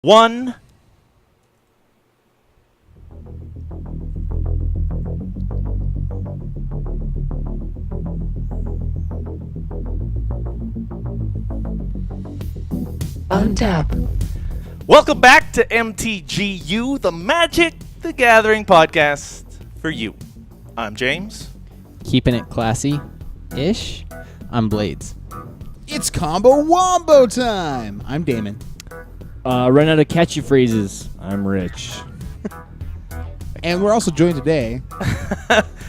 One. Untap. Welcome back to MTGYou, the Magic the Gathering podcast for you. I'm James. Keeping it classy-ish. I'm Blades. It's Combo Wombo time. I'm Damon. Run out of catchy phrases. I'm Rich. And we're also joined today.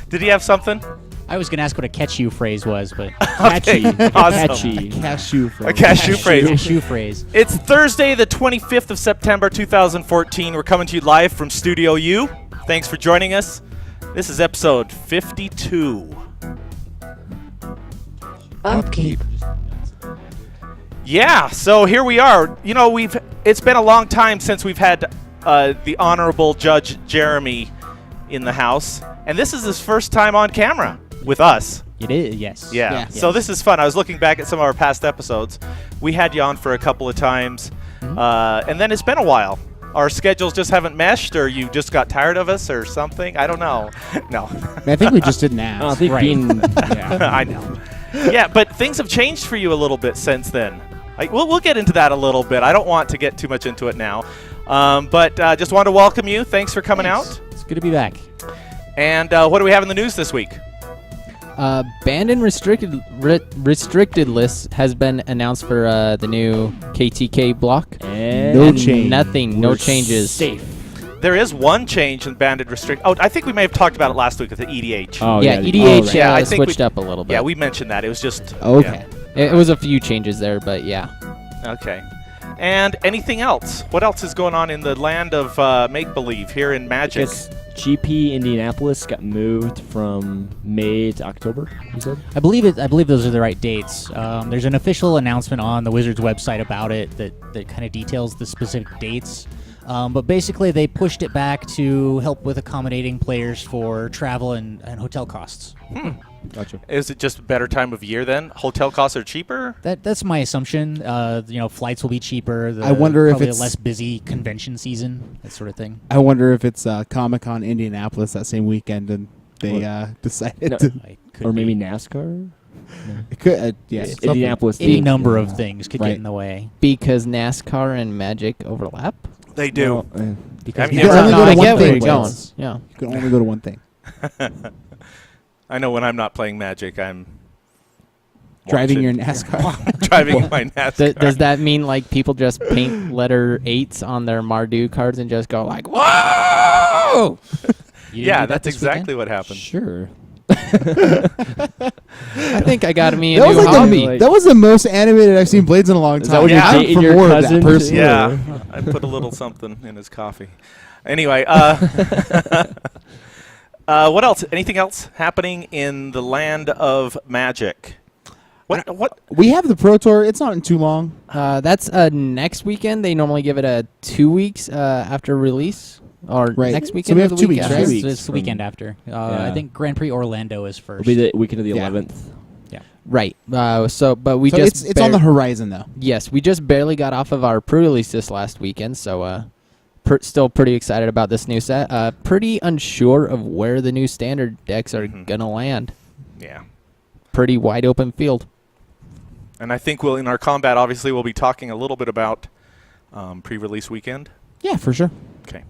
Did he have something? I was going to ask what a catch you phrase was, but Catchy. Awesome. Catchy. Cashew phrase. A cashew phrase. Cashew phrase. It's Thursday, the 25th of September, 2014. We're coming to you live from Studio U. Thanks for joining us. This is episode 52. Upkeep. Yeah, so here we are. You know, it's been a long time since we've had the Honorable Judge Jeremy in the house, and this is his first time on camera with us. It is, yes. Yeah. Yeah. So this is fun. I was looking back at some of our past episodes. We had you on for a couple of times, and then it's been a while. Our schedules just haven't meshed, or you just got tired of us, or something. I don't know. No. I think we just didn't ask. I think Right. I know. Yeah, but things have changed for you a little bit since then. We'll get into that a little bit. I don't want to get too much into it now. But just wanted to welcome you. Thanks for coming out. It's good to be back. And what do we have in the news this week? Banned and restricted list has been announced for the new KTK block. And No And change. Nothing. No we're changes. Safe. There is one change in banded restrict. Oh, I think we may have talked about it last week with the EDH. Oh, Yeah, the- EDH right. Yeah, I think switched up a little bit. Yeah, we mentioned that. It was just... Okay. It was a few changes there, but yeah. Yeah. Okay. And anything else? What else is going on in the land of make-believe here in Magic? Guess GP Indianapolis got moved from May to October, you said? I believe those are the right dates. There's an official announcement on the Wizards website about it that kind of details the specific dates. But basically, they pushed it back to help with accommodating players for travel and hotel costs. Gotcha. Is it just a better time of year then? Hotel costs are cheaper? That's my assumption. Flights will be cheaper. I wonder if probably it's- a less busy convention season, that sort of thing. I wonder if it's Comic-Con Indianapolis that same weekend and they decided No. to... It could Or be. maybe NASCAR? It could, yeah, It's something. Indianapolis. Any theme. number of things could Right. get in the way. Because NASCAR and Magic overlap. They do. Well, Because I've You never- can only No, go to I one get where thing. you're going. Blades. Yeah. You can only go to one thing. I know when I'm not playing Magic, I'm... Driving your watching- NASCAR. Driving my NASCAR. Does that mean like people just paint letter 8s on their Mardu cards and just go like, whoa? You didn't Yeah, do that that's this exactly weekend? what happened. Sure. I think I got me a That was, new like hobby. Like- that was the most animated I've seen Blades in a long Is time. that what you're I'm dating for your more of that cousin person. to- Yeah, I put a little something in his coffee. Anyway, what else? Anything else happening in the land of Magic? What? We have the Pro Tour. It's not in too long. That's next weekend. They normally give it a 2 weeks after release. Or Right. next So weekend we or have the 2 week weeks, after. right? It's, weeks it's the from- weekend after. I Yeah. think Grand Prix Orlando is first. It'll be the weekend of the Yeah. 11th. Right. But we So just it's on the horizon, though. yes, we just barely got off of our pre-release this last weekend, so still pretty excited about this new set. Pretty unsure of where the new standard decks are gonna land. Yeah. Pretty wide open field. And I think in our combat, obviously, we'll be talking a little bit about pre-release weekend. Yeah, for sure. Okay.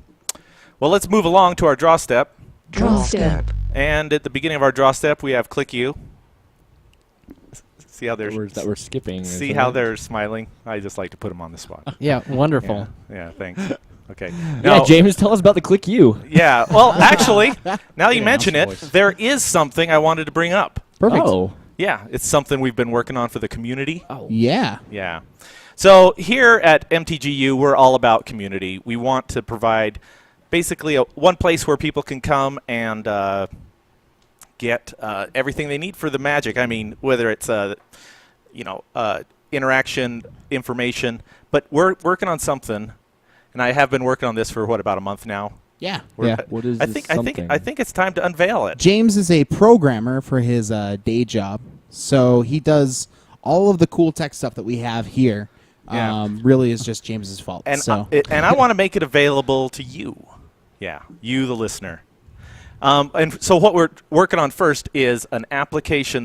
Well, let's move along to our draw step. Draw step. And at the beginning of our draw step, we have Click You. See how they're That we're skipping. see how they're smiling. I just like to put them on the spot. Yeah, wonderful. Yeah. Thanks. Okay. Yeah, Now- James, tell us about the Click You. Yeah. Well, actually, now you Good mention it, announce voice. there is something I wanted to bring up. Perfect. Oh. Yeah, it's something we've been working on for the community. Yeah. Yeah. So here at MTGYou, we're all about community. We want to provide basically one place where people can come and get everything they need for the Magic. I mean, whether it's interaction, information, but we're working on something, and I have been working on this for about a month now. Yeah. We're- Yeah. What is I this think something? I think it's time to unveil it. James is a programmer for his day job, so he does all of the cool tech stuff that we have here. Yeah. really is just James's fault. And so and I want to make it available to you. Yeah, you, the listener. And so what we're working on first is an application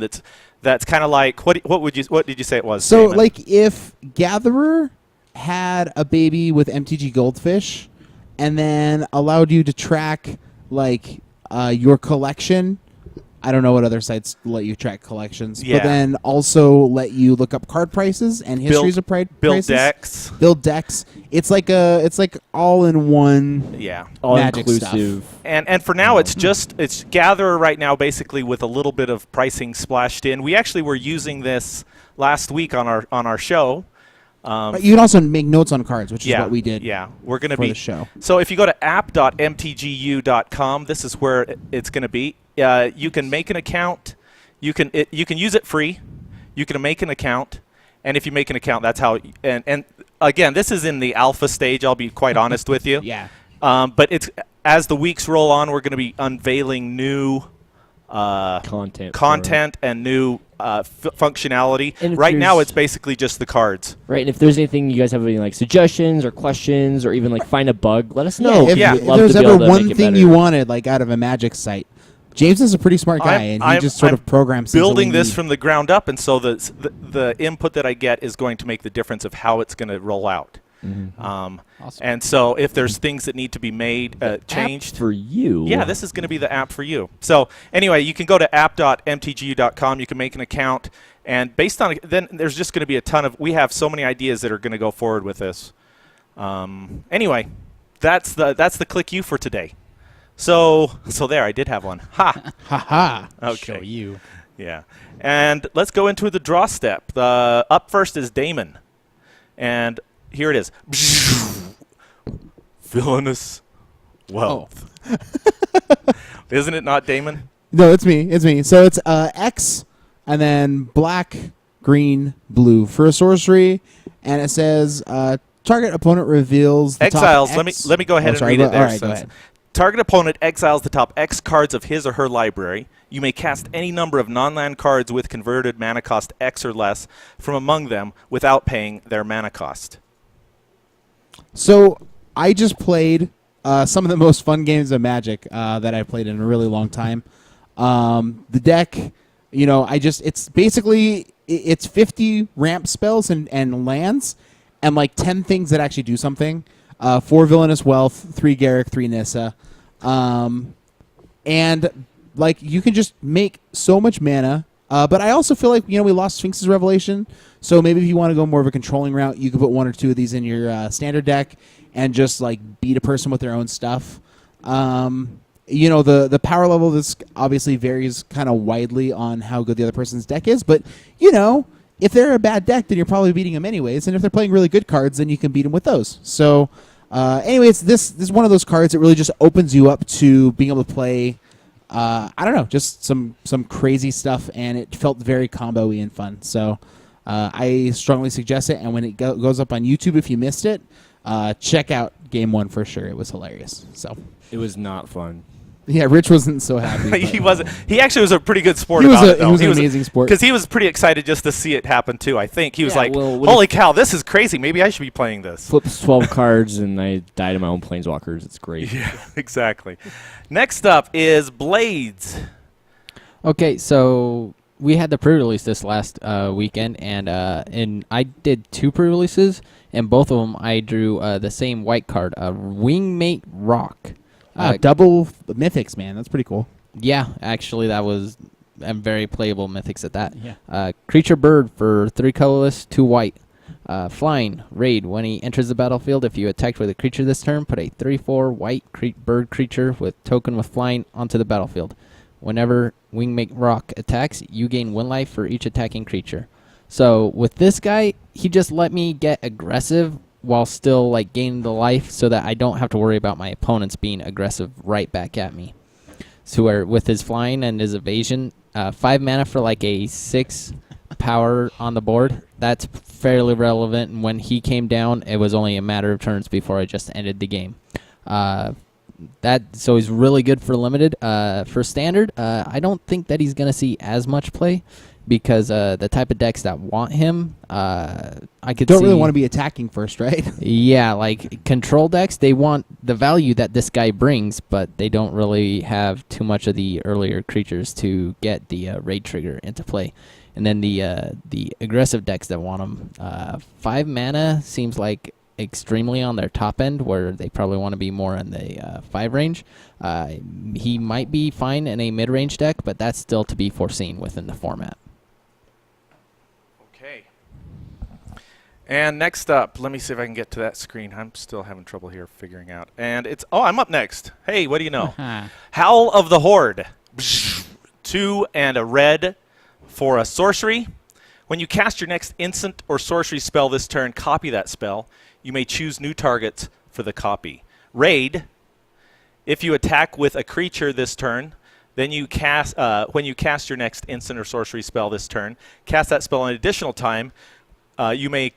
that's kind of like what did you say it was? So, Damon? like, if Gatherer had a baby with MTG Goldfish, and then allowed you to track like your collection. I don't know what other sites let you track collections, Yeah. but then also let you look up card prices and histories of prices. build decks. Build decks. It's like all in one. Yeah. All Magic inclusive. And for now, it's Gatherer right now, basically with a little bit of pricing splashed in. We actually were using this last week on our show. But you can also make notes on cards, which is Yeah, what we did. Yeah, we're going to for be the show. So if you go to app.mtgu.com, this is where it's going to be. You can make an account. You can use it free. You can make an account, and if you make an account, that's how. And again, this is in the alpha stage. I'll be quite honest with you. Yeah. But it's as the weeks roll on, we're going to be unveiling new content and new functionality. And Right now, there's- it's basically just the cards. Right, and if there's anything you guys have any like suggestions or questions or even like find a bug, let us know. If, Yeah. We'd if love there's to be ever able to one make it thing better. you wanted, like out of a Magic site, James is a pretty smart guy, and he just sort I'm of programs things that we building this need. from the ground up, and so the input that I get is going to make the difference of how it's going to roll out. Awesome. And so if there's things that need to be made changed, for you. yeah, this is going to be the app for you. So anyway, you can go to app.mtgu.com. You can make an account, and based on then there's just going to be a ton of. We have so many ideas that are going to go forward with this. Anyway, that's the Click You for today. So there, I did have one. Ha. Ha ha. Okay. Show you. Yeah. And let's go into the draw step. Up first is Damon. And here it is. Villainous wealth. Isn't it not, Damon? No, it's me. It's me. So it's X, and then black, green, blue for a sorcery, and it says target opponent reveals the Exiles. top X. Let me go ahead and sorry, read it there. All right, go Says, ahead. target opponent exiles the top X cards of his or her library. You may cast any number of non-land cards with converted mana cost X or less from among them without paying their mana cost. So I just played some of the most fun games of Magic that I've played in a really long time. The deck, it's basically it's 50 ramp spells and lands, and like 10 things that actually do something. 4 Villainous Wealth, 3 Garrick, 3 Nissa, and like you can just make so much mana. But I also feel like we lost Sphinx's Revelation, so maybe if you want to go more of a controlling route, you could put 1 or 2 of these in your standard deck and just like beat a person with their own stuff. The power level of this obviously varies kind of widely on how good the other person's deck is, but if they're a bad deck, then you're probably beating them anyways, and if they're playing really good cards, then you can beat them with those. So, anyways, this is one of those cards that really just opens you up to being able to play. I don't know, just some crazy stuff, and it felt very combo-y and fun. So I strongly suggest it, and when it goes up on YouTube, if you missed it, check out Game 1 for sure. It was hilarious. So It was not fun. yeah, Rich wasn't so happy. He wasn't. He actually was a pretty good sport He was about a- it, though. he was an amazing sport. Because he was pretty excited just to see it happen, too, I think. He was Yeah, like, well, what holy cow, this is crazy. Maybe I should be playing this. Flips 12 cards and I died of my own planeswalkers. It's great. Yeah, exactly. Next up is Blades. Okay, so we had the pre-release this last weekend, and I did 2 pre-releases, and both of them I drew the same white card, Wingmate Rock. Double mythics, man. That's pretty cool. Yeah, actually, that was a very playable mythics at that. Yeah. Creature bird for 3 colorless, 2 white. Flying raid. When he enters the battlefield, if you attacked with a creature this turn, put a 3/4 white bird creature with token with flying onto the battlefield. Whenever Wingmate Rock attacks, you gain 1 life for each attacking creature. So with this guy, he just let me get aggressive while still like gaining the life, so that I don't have to worry about my opponents being aggressive right back at me. So where with his flying and his evasion, 5 mana for like a 6 power on the board, that's fairly relevant. And when he came down, it was only a matter of turns before I just ended the game. So he's really good for limited. For standard, I don't think that he's gonna see as much play. because the type of decks that want him, I could Don't see. really want to be attacking first, right? Yeah, like control decks, they want the value that this guy brings, but they don't really have too much of the earlier creatures to get the raid trigger into play. And then the aggressive decks that want him, 5 mana seems like extremely on their top end, where they probably want to be more in the 5 range. He might be fine in a mid-range deck, but that's still to be foreseen within the format. Okay. And next up, let me see if I can get to that screen. I'm still having trouble here figuring out. And it's, oh, I'm up next. Hey, what do you know? Howl of the Horde. 2 and a red for a sorcery. When you cast your next instant or sorcery spell this turn, copy that spell. You may choose new targets for the copy. Raid. If you attack with a creature this turn, then you cast when you cast your next instant or sorcery spell this turn, cast that spell an additional time. You may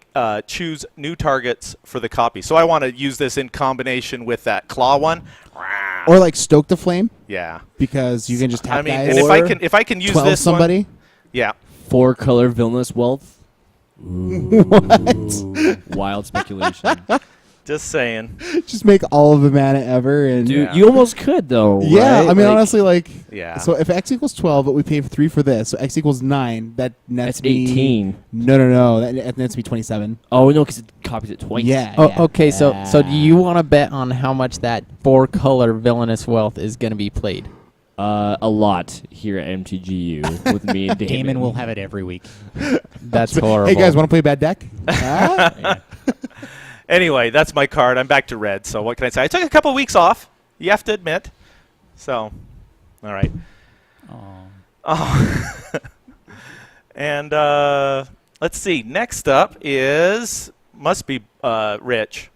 choose new targets for the copy. So I want to use this in combination with that claw one. Or like Stoke the Flame, Yeah. because you can just tap I mean, guys. and if I can use 12 this somebody. one, yeah. 4-color Villainous Wealth. What? Wild speculation. Just saying. Just make all of the mana ever, and Dude, Yeah. you almost could, though. yeah, right? I mean, Like, honestly, like, Yeah. so if X equals 12, but we pay 3 for this, so X equals 9, that nets that's me 18. No, that nets me 27. Oh, no, because it copies it twice. Yeah. Oh, okay, so do you want to bet on how much that 4-color Villainous Wealth is going to be played? A lot here at MTGU with me and Damon. Damon will have it every week. That's horrible. Hey guys, want to play a bad deck? Ah? Anyway, that's my card. I'm back to red. So what can I say? I took a couple weeks off. You have to admit. So, all right. Oh. And let's see. Next up must be Rich.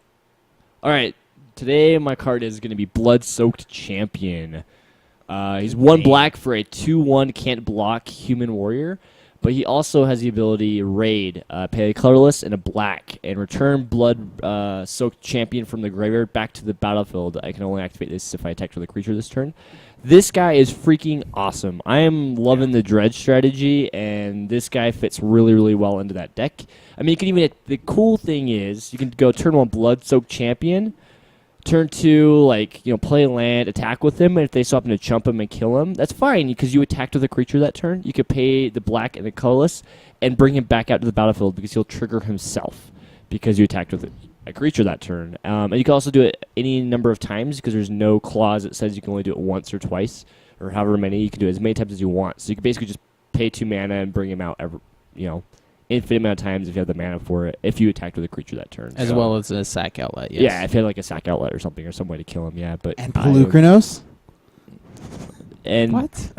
All right. Today, my card is going to be Blood-Soaked Champion. He's 1 black for a 2/1 can't block human warrior, but he also has the ability Raid, pay a colorless and a black, and return Blood-Soaked Champion from the graveyard back to the battlefield. I can only activate this if I attack with a creature this turn. This guy is freaking awesome. I am loving the Dredge strategy, and this guy fits really, really well into that deck. I mean, you can even, the cool thing is, you can go turn 1 Blood-Soaked Champion, turn 2, play land, attack with him, and if they swap him to chump him and kill him, that's fine, because you attacked with a creature that turn. You could pay the black and the colorless and bring him back out to the battlefield because he'll trigger himself because you attacked with a creature that turn. And you can also do it any number of times because there's no clause that says you can only do it once or twice or however many. You can do it as many times as you want. So you can basically just pay 2 mana and bring him out infinite amount of times if you have the mana for it, if you attacked with a creature that turn. As well as a sack outlet, yes. Yeah, if you had like a sack outlet or something or some way to kill him, yeah. But And Pelucranos? And What?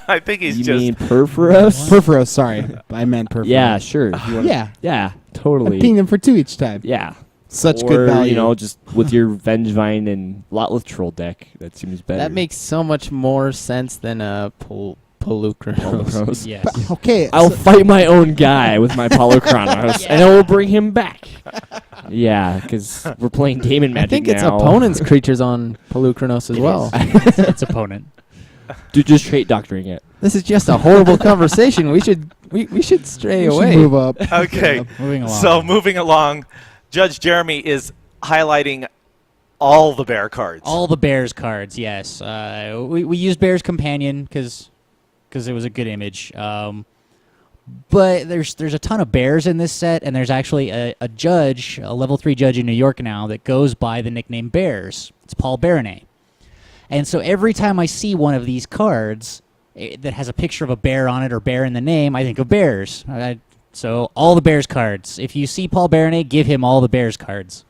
I think he's you just. mean Perforos? Perforos, sorry. I meant Perforos. Yeah, sure. If you wanna- Yeah. Yeah, I'm totally. pinging them for 2 each time. Yeah. Such Or, good value. just with your Vengevine and Lotleth Troll deck, that seems better. That makes so much more sense than a Pelucranos. Polokronos. Yes. But, okay. I'll so- fight my own guy with my Polokronos, and I will bring him back. Yeah, because we're playing Damon I Magic think it's now. opponent's creatures on Pelucranos as It well. It's its opponent. Dude, just trait doctoring it. This is just a horrible conversation. We should stray we should away. move up. Okay. Moving along. So moving along, Judge Jeremy is highlighting all the bear cards. All the Bears cards, yes. We used Bears Companion because it was a good image. But there's a ton of bears in this set, and there's actually a judge, a level 3 judge in New York now that goes by the nickname Bears. It's Paul Baronet. And so every time I see one of these cards that has a picture of a bear on it or bear in the name, I think of bears. So all the Bears cards. If you see Paul Baronet, give him all the Bears cards.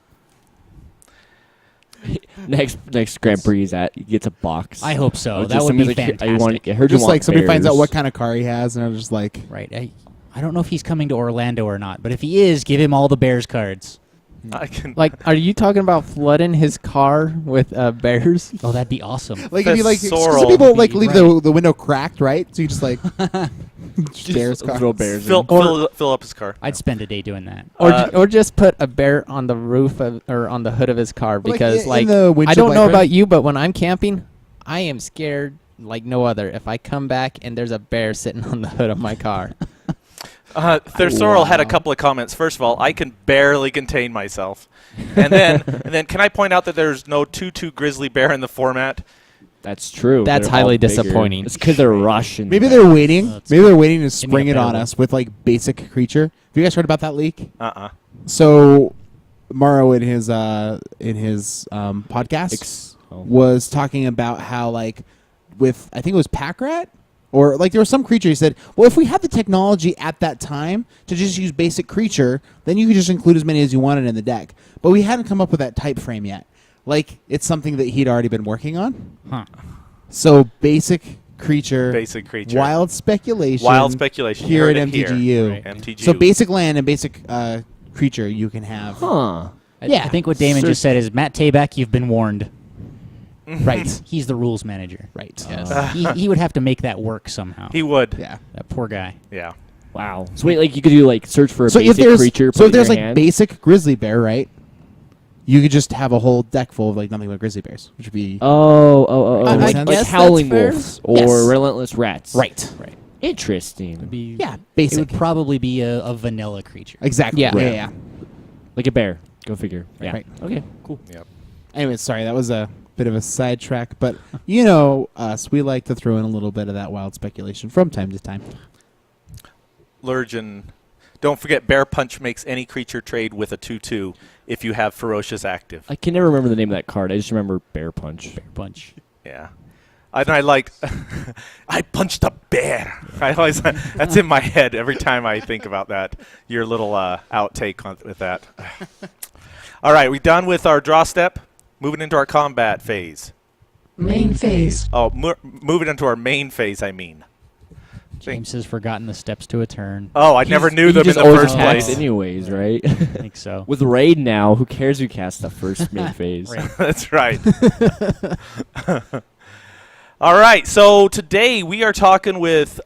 Next Grand Prix he gets a box. I hope so. Or That just would be somebody's like, fantastic. I heard Just you like want somebody finds out bears. what kind of car he has, and I'm just like, Right. I don't know if he's coming to Orlando or not, but if he is, give him all the Bears cards. I can. Like, are you talking about flooding his car with bears? Oh, that'd be awesome. like if you like, Sorrel. some people like Be leave the window cracked, right? So you just like bears car. Throw bears Fill, in. fill up his car. I'd spend a day doing that. Or just put a bear on the roof or on the hood of his car Like, because in the I windshield don't know wiper. about you, but when I'm camping, I am scared like no other. If I come back and there's a bear sitting on the hood of my car, Thesaurel had a Wow. couple of comments. First of all, I can barely contain myself. And then can I point out that there's no 2/2 grizzly bear in the format? That's true. That's They're all highly bigger. disappointing. It's because they're Russian. Maybe they're waiting. That's Maybe they're waiting to me spring a it on better us with like basic creature. Have you guys heard about that leak? Uh-uh. So, Morrow in his podcast was talking about how like with I think it was Packrat or like there was some creature. He said, well, if we had the technology at that time to just use basic creature, then you could just include as many as you wanted in the deck. But we hadn't come up with that type frame yet. Like it's something that he'd already been working on. Huh. So basic creature, wild speculation, here You at heard it here. MTGYou. Right. MTGYou. So basic land and basic creature you can have. Huh. I think what Damon just said is, Matt Tabak, you've been warned. Right. He's the rules manager. Right. He would have to make that work somehow. He would. Yeah. That poor guy. Yeah. Wow. So wait, like you could do like search for a So if basic there's creature. so put if there's in like your hand. basic grizzly bear, right? You could just have a whole deck full of like nothing but grizzly bears, which would be Oh, I like, guess like that's howling fair. wolves or Yes. relentless rats. right. Interesting. It'd be, Yeah, It basic. would probably be a vanilla creature. Exactly. Yeah. Yeah. Like a bear. Go figure. Yeah. Right. Okay. Cool. Yep. Anyway, sorry, that was a bit of a sidetrack, but you know us, we like to throw in a little bit of that wild speculation from time to time. Lurgen. Don't forget, Bear Punch makes any creature trade with a 2/2 if you have Ferocious active. I can never remember the name of that card. I just remember Bear Punch. Bear bunch. Yeah. And I liked, I punched a bear. I always, that's in my head every time I think about that. Your little outtake with that. All right, we done with our draw step? Moving into our combat phase. Main phase. Oh, moving into our main phase, I mean. James has forgotten the steps to a turn. Oh, I never knew them in just the always first attacks place. anyways, right? I think so. With Raid now, who cares who casts the first main phase? Right. That's right. All right, so today we are talking with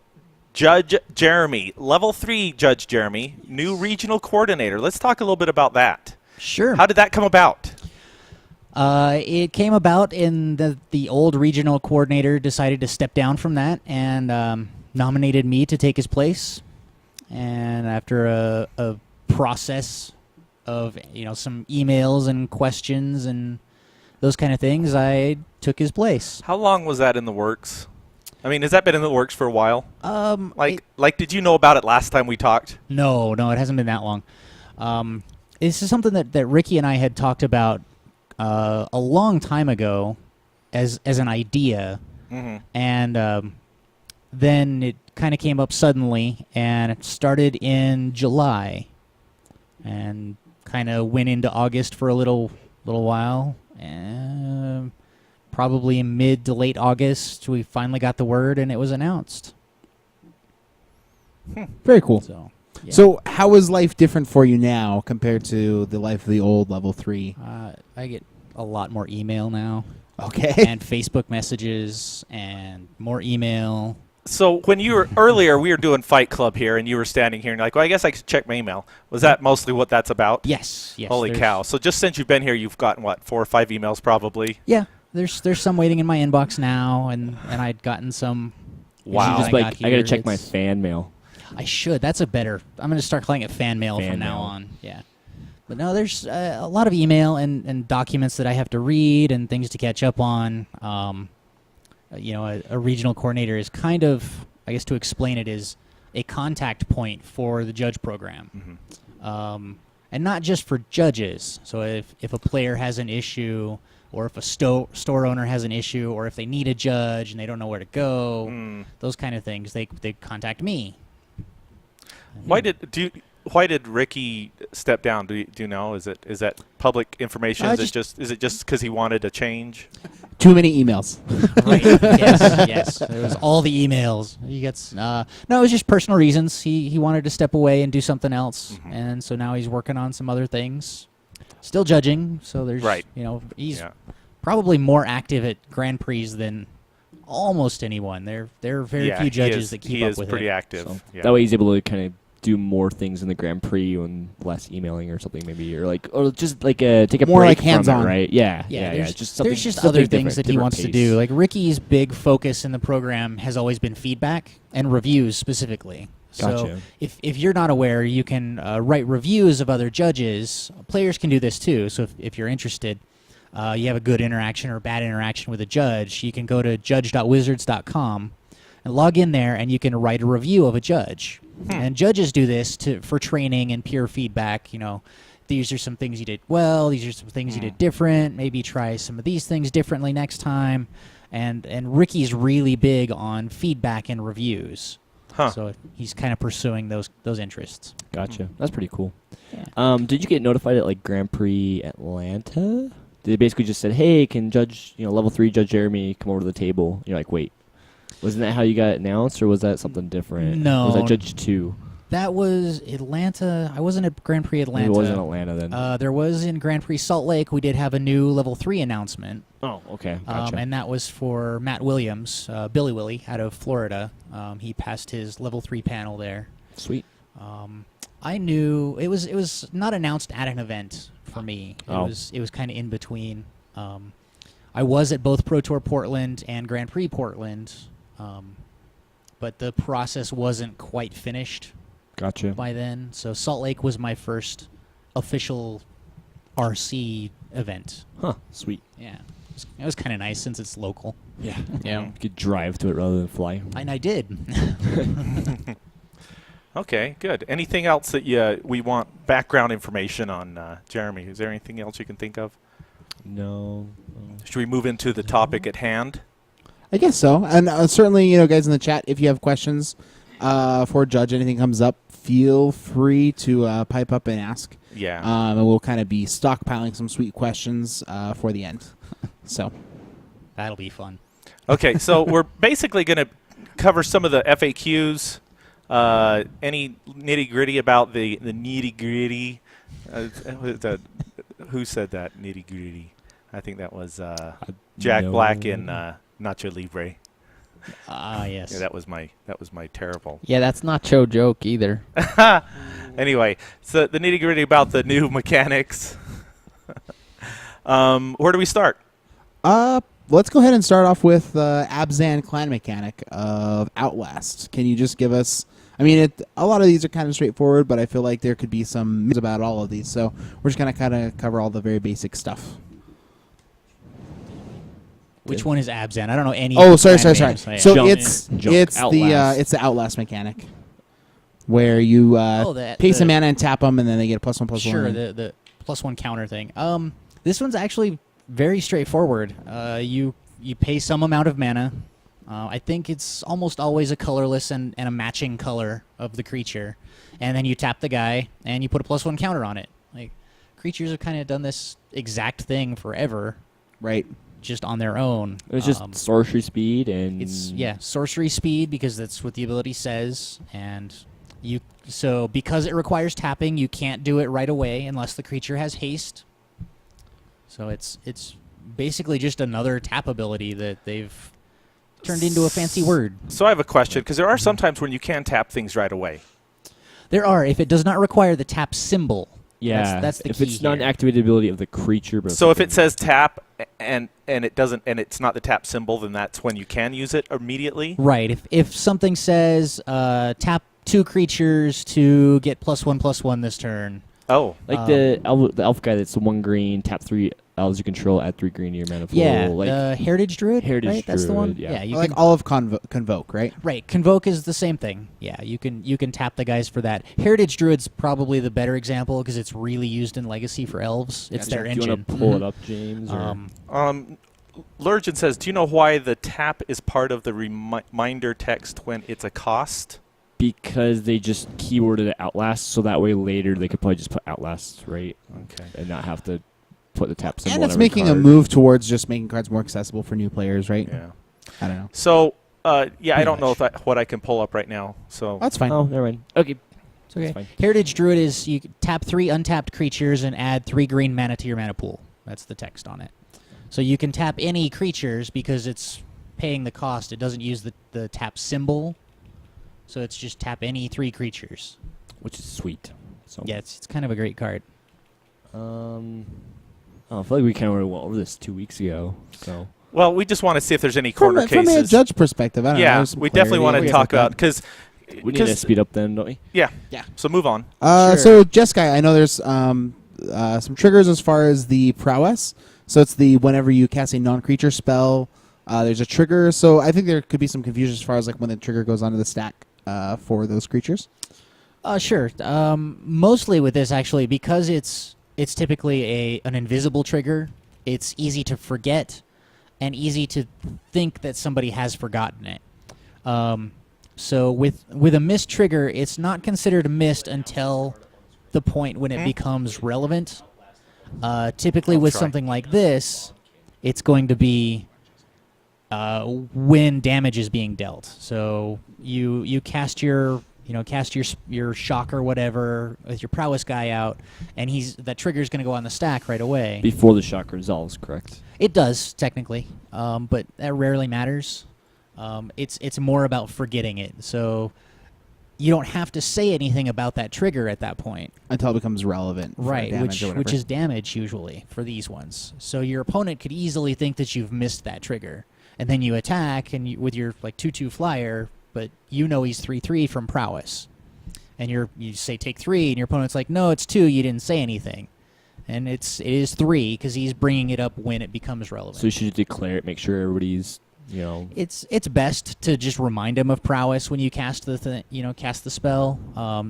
Judge Jeremy, level 3 Judge Jeremy, new regional coordinator. Let's talk a little bit about that. Sure. How did that come about? It came about in the old regional coordinator decided to step down from that and nominated me to take his place. And after a process of some emails and questions and those kind of things, I took his place. How long was that in the works? I mean, has that been in the works for a while? It- Did you know about it last time we talked? No, it hasn't been that long. This is something that Ricky and I had talked about a long time ago as an idea, Mm-hmm. and then it kind of came up suddenly, and it started in July, and kind of went into August for a little while. Probably in mid to late August, we finally got the word, and it was announced. Very cool. So, yeah. So, how is life different for you now compared to the life of the old level 3? I get a lot more email now. Okay. And Facebook messages and more email. So when you were earlier, we were doing Fight Club here, and you were standing here, and you're like, well, I guess I could check my email. Was that mostly what that's about? Yes. Holy there's- cow. So just since you've been here, you've gotten, 4 or 5 emails probably? Yeah, there's some waiting in my inbox now, and I'd gotten some. Wow. when Just like, I gotta here. check my It's- fan mail. I should. That's a better. I'm gonna start calling it fan mail Fan from now mail. on. Yeah. But no, there's a lot of email and documents that I have to read and things to catch up on. A regional coordinator is kind of, I guess to explain it, is a contact point for the judge program. Mm-hmm. And not just for judges. So if a player has an issue, or if a store owner has an issue, or if they need a judge and they don't know where to go, those kind of things, they contact me. Why did Ricky step down? Do you know? Is that public information? Is it just because he wanted a change? Too many emails. Right. Yes. There was all the emails. He gets no. It was just personal reasons. He wanted to step away and do something else, and so now he's working on some other things. Still judging. So there's Right. He's probably more active at Grand Prix than almost anyone. There are very few judges that keep up with He is pretty it. active. So Yeah. that way he's able to kind of do more things in the Grand Prix and less emailing or something maybe, or just like take a More break like from hands-on. it, right? Yeah. There's Just something. there's just something other things different, that he different wants to pace. do. Like Ricky's big focus in the program has always been feedback and reviews specifically. So Gotcha. if you're not aware, you can write reviews of other judges. Players can do this too. So if you're interested, you have a good interaction or bad interaction with a judge, you can go to judge.wizards.com and log in there, and you can write a review of a judge. And judges do this for training and peer feedback. You know, these are some things you did well. These are some things you did different. Maybe try some of these things differently next time. And Ricky's really big on feedback and reviews. Huh. So he's kind of pursuing those interests. Gotcha. That's pretty cool. Yeah. Did you get notified at like Grand Prix Atlanta? They basically just said, "Hey, can Judge, level 3 Judge Jeremy come over to the table?" You're like, "Wait, wasn't that how you got announced, or was that something different?" No. Or was that Judge 2? That was Atlanta. I wasn't at Grand Prix Atlanta. Maybe it wasn't Atlanta then. There was in Grand Prix Salt Lake. We did have a new level 3 announcement. Oh, okay. Gotcha. And that was for Matt Williams, Billy Willie, out of Florida. He passed his level 3 panel there. Sweet. I knew it was not announced at an event for me. It was kind of in between. I was at both Pro Tour Portland and Grand Prix Portland, but the process wasn't quite finished Gotcha. by then. So Salt Lake was my first official RC event. Huh. Sweet. Yeah, it was kind of nice since it's local. Yeah. Yeah. You could drive to it rather than fly. And I did. Okay, good. Anything else that we want background information on Jeremy? Is there anything else you can think of? No. Should we move into the topic at hand? I guess so. And certainly, guys in the chat, if you have questions for Judge, anything comes up, feel free to pipe up and ask. Yeah. And we'll kind of be stockpiling some sweet questions for the end. So That'll be fun. Okay, so we're basically going to cover some of the FAQs. Any nitty gritty about the nitty gritty? Who said that nitty gritty? I think that was Jack Black in Nacho Libre. Yes. Yeah, that was my terrible. Yeah, that's not Cho joke either. Anyway, so the nitty gritty about the new mechanics. Where do we start? Let's go ahead and start off with Abzan clan mechanic of Outlast. Can you just give us... I mean, a lot of these are kind of straightforward, but I feel like there could be some news about all of these. So we're just going to kind of cover all the very basic stuff. Which one is Abzan? I don't know any. Oh, sorry. clan So names. Junk. it's Outlast. it's the Outlast mechanic, where you pay some mana and tap them, and then they get a +1/+1. Sure, the +1 counter thing. This one's actually very straightforward. You pay some amount of mana. I think it's almost always a colorless and a matching color of the creature, and then you tap the guy and you put a +1 counter on it. Like, creatures have kind of done this exact thing forever, Right. just on their own. It was just sorcery speed and It's sorcery speed because that's what the ability says, and so because it requires tapping, you can't do it right away unless the creature has haste. So it's basically just another tap ability that they've turned into a fancy word. So I have a question, because there are some times when you can tap things right away. There are, if it does not require the tap symbol. Yeah, that's the if key it's not an here. activated ability of the creature. But So if it says tap and it doesn't, and it's not the tap symbol, then that's when you can use it immediately. Right. If something says tap 2 creatures to get +1/+1 this turn. Oh, like the elf guy that's the 1 green, tap 3 elves you control, add 3 green to your mana pool. Yeah, like Heritage Druid. Heritage right? That's the one. Druid, yeah. You Like can, all of Convoke, right? right. Convoke is the same thing. Yeah, you can tap the guys for that. Heritage Druid's probably the better example because it's really used in Legacy for elves. It's Gotcha. their Do you engine. want to pull it up, James? Or? Lurgen says, do you know why the tap is part of the reminder text when it's a cost? Because they just keyworded it Outlast, so that way later they could probably just put Outlast, right? Okay. And not have to put the tap symbol And on it's every making a card. move towards just making cards more accessible for new players, right? Yeah. I don't know. So, I Pretty don't know much. what I can pull up right now. So That's fine. Oh, never mind. Okay. It's okay. That's fine. Heritage Druid is you tap 3 untapped creatures and add 3 green mana to your mana pool. That's the text on it. So you can tap any creatures because it's paying the cost. It doesn't use the tap symbol. So it's just tap any 3 creatures. Which is sweet. So Yeah, it's kind of a great card. I feel like we kind of went over this 2 weeks ago. So well, we just want to see if there's any From corner a cases. judge perspective, I don't know. Yeah, there's some we definitely want clarity. to I talk guess about, because We need to speed up then, don't we? Yeah. Yeah. So move on. Sure. So Jeskai, I know there's some triggers as far as the prowess. So it's the whenever you cast a non-creature spell, there's a trigger. So I think there could be some confusion as far as like when the trigger goes onto the stack for those creatures. Sure. Mostly with this, actually, because it's typically an invisible trigger, it's easy to forget and easy to think that somebody has forgotten it. So with a missed trigger, it's not considered missed until the point when it becomes relevant. Typically with something like this, it's going to be when damage is being dealt. So you cast your shock or whatever with your prowess guy out, and that trigger is going to go on the stack right away. Before the shock resolves, correct? It does technically, but that rarely matters. It's more about forgetting it. So you don't have to say anything about that trigger at that point. Until it becomes relevant. For Right, damage or whatever. which is damage usually for these ones. So your opponent could easily think that you've missed that trigger, and then you attack and with your like 2/2 flyer, but you know he's 3/3 from prowess, and you say take 3, and your opponent's like, no, it's 2. You didn't say anything, and it is 3 because he's bringing it up when it becomes relevant. So you should declare it, make sure everybody's, It's best to just remind him of prowess when you cast cast the spell.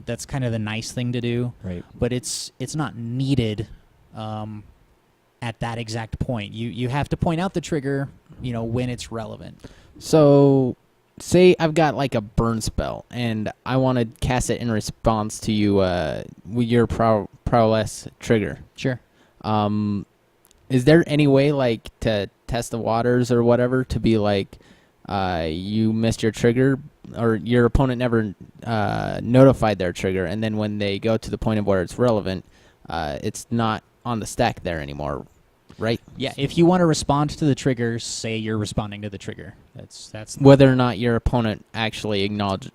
That's kind of the nice thing to do. Right. But it's not needed at that exact point. You have to point out the trigger, when it's relevant. So, say I've got like a burn spell, and I want to cast it in response to you with your prowess trigger. Sure. Is there any way like to test the waters or whatever to be like you missed your trigger or your opponent never notified their trigger, and then when they go to the point of where it's relevant, it's not on the stack there anymore, right? Yeah, if you want to respond to the trigger, say you're responding to the trigger. That's Whether or not your opponent actually acknowledges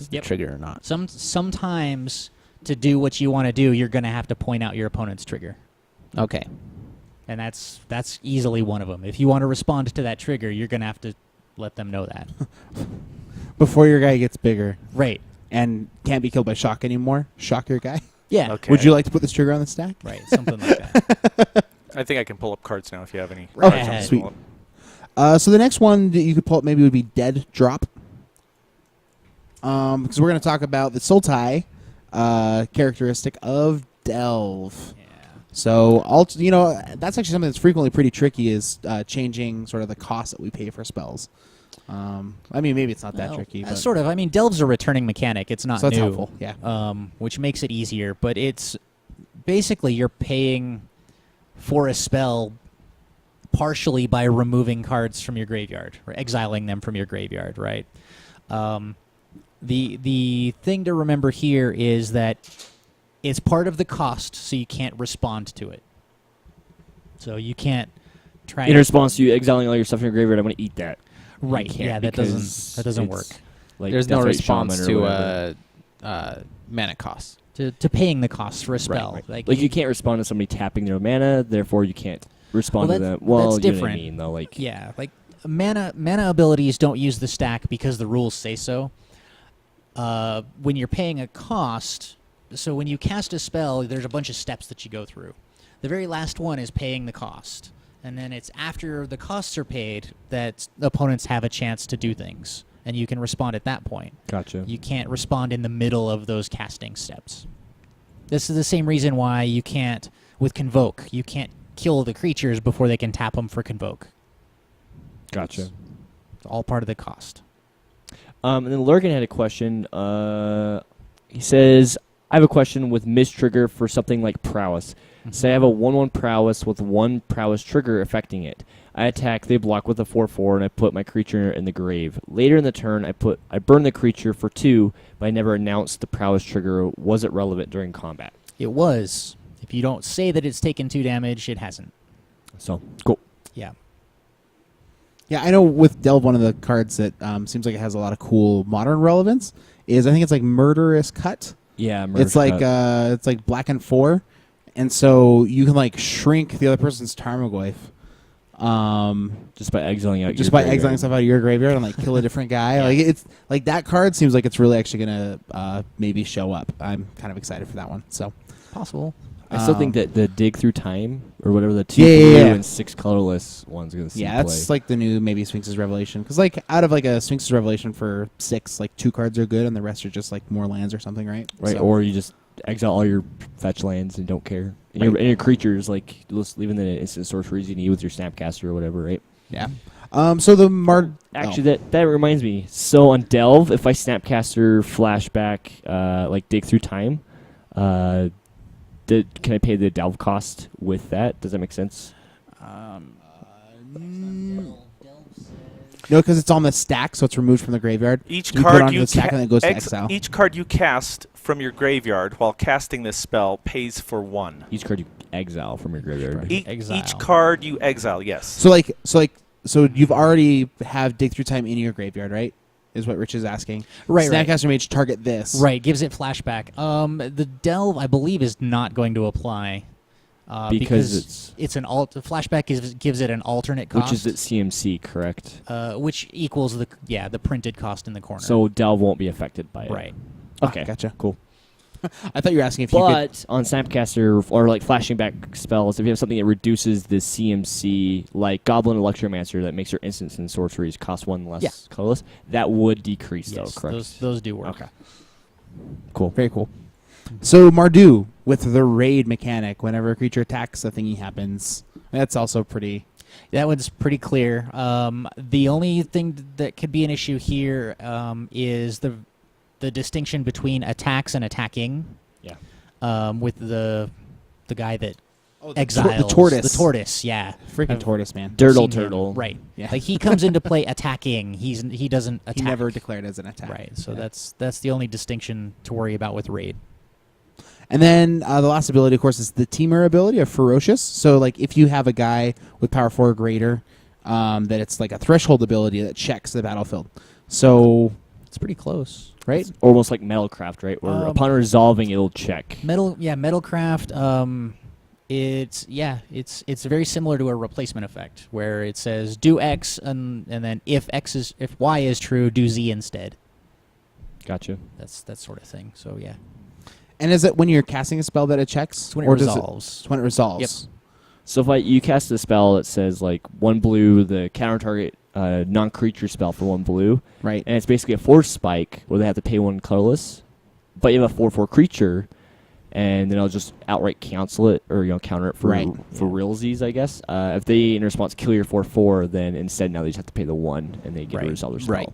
the Yep. trigger or not. Sometimes to do what you want to do, you're going to have to point out your opponent's trigger. Okay. And that's easily one of them. If you want to respond to that trigger, you're going to have to let them know that. Before your guy gets bigger Right. and can't be killed by shock anymore, shock your guy. Yeah. Okay. Would you like to put this trigger on the stack? Right, something like that. I think I can pull up cards now if you have any. Right. cards on the Sweet. wall. So the next one that you could pull up maybe would be Dead Drop. Because we're going to talk about the Sultai characteristic of Delve. Yeah. So, that's actually something that's frequently pretty tricky is changing sort of the cost that we pay for spells. Maybe it's not that Well, tricky. But sort of. I mean, Delve's a returning mechanic. It's not So that's new. helpful, yeah. Which makes it easier. But it's basically you're paying for a spell partially by removing cards from your graveyard or exiling them from your graveyard, right? The thing to remember here is that it's part of the cost, so you can't respond to it. So you can't try In response to you exiling all your stuff in your graveyard, I'm going to eat that. Right. You can't Yeah, that because doesn't work. it's Like There's no Death Rate response Shaman or to whatever. mana costs. To paying the cost for a spell. Right. Like you can't respond to somebody tapping their mana, therefore you can't respond Well, to them. that's Well, you know what I different. mean, though. Like, yeah, like mana abilities don't use the stack because the rules say so. When you're paying a cost, so when you cast a spell, there's a bunch of steps that you go through. The very last one is paying the cost, and then it's after the costs are paid that opponents have a chance to do things, and you can respond at that point. gotcha. You can't respond in the middle of those casting steps. This is the same reason why you can't, with Convoke, you can't kill the creatures before they can tap them for Convoke. Gotcha. It's all part of the cost. And then Lurgan had a question. He says, I have a question with mistrigger for something like prowess. Say I have a 1/1 prowess with 1 prowess trigger affecting it. I attack, they block with a 4/4, and I put my creature in the grave. Later in the turn, I burn the creature for 2, but I never announced the prowess trigger. Was it relevant during combat? It was. If you don't say that it's taken 2 damage, it hasn't. So, cool. Yeah. Yeah, I know with Delve, one of the cards that seems like it has a lot of cool modern relevance is I think it's like Murderous Cut. Yeah, It's like black and 4, and so you can like shrink the other person's Tarmogoyf Just by exiling out. Just your by graveyard. exiling stuff out of your graveyard and like kill a different guy. Like it's like that card seems like it's really actually gonna maybe show up. I'm kind of excited for that one. So Possible. I still think that the dig through time or whatever the 2 Yeah, blue yeah, yeah. and 6 colorless one's gonna see yeah, play. that's like the new maybe Sphinx's Revelation, because like out of like a Sphinx's Revelation for 6, like 2 cards are good and the rest are just like more lands or something, right? right. So- Or you just exile all your fetch lands and don't care. And, Right. your creatures like just leaving the instant sorceries you need with your Snapcaster or whatever, right? yeah. So the Actually, that reminds me. So on Delve, if I Snapcaster flashback, like dig through time, can I pay the Delve cost with that? Does that make sense? no, because it's on the stack, so it's removed from the graveyard. Each You put it card onto you the stack and then it goes to exile. each card you cast from your graveyard while casting this spell pays for 1. Each card you exile from your graveyard. Exile. Each card you exile, yes. So you've already have dig through time in your graveyard, right? Is what Rich is asking. Right, right. Snapcaster Mage target this. Right, gives it flashback. The delve, I believe, is not going to apply Because it's an flashback gives it an alternate cost, which is at CMC, correct? which equals the printed cost in the corner. So Delve won't be affected by it. right, Okay. Gotcha. Cool. I thought you were asking if you could. But on Snapcaster or like flashing back spells, if you have something that reduces the CMC, like Goblin Electromancer, that makes your instants and sorceries cost 1 less Yeah. colorless, that would decrease yes, though, correct? those do work. Okay. Cool. Very cool. So Mardu with the raid mechanic, whenever a creature attacks, a thingy happens. That's also pretty. That one's pretty clear. The only thing that could be an issue here is the distinction between attacks and attacking. Yeah. With the guy that the exiles tortoise. The tortoise, yeah. Freaking I've tortoise, man. Dirtle seen him. Turtle. Right. Yeah. Like he comes into play attacking. He doesn't attack. He never declared as an attack. Right. So Yeah. that's the only distinction to worry about with raid. And then the last ability, of course, is the teamer ability of Ferocious. So, like, if you have a guy with power 4 or greater, that it's like a threshold ability that checks the battlefield. So, It's pretty close. right? It's almost like Metalcraft, right? Where upon resolving, it'll check. Metalcraft. It's very similar to a replacement effect where it says do X and then if Y is true, do Z instead. Gotcha. That's that sort of thing. So yeah, And is it when you're casting a spell that it checks? it's when it or does resolves. It's when it resolves. So if you cast a spell that says like 1 blue, the counter target non-creature spell for 1 blue, Right. and it's basically a force spike where they have to pay 1 colorless, but you have a 4/4 creature, and then I'll just outright cancel it or counter it for Right. realsies, I guess. If they in response kill your 4/4, then instead now they just have to pay the 1 and they get to resolve their spell. Right.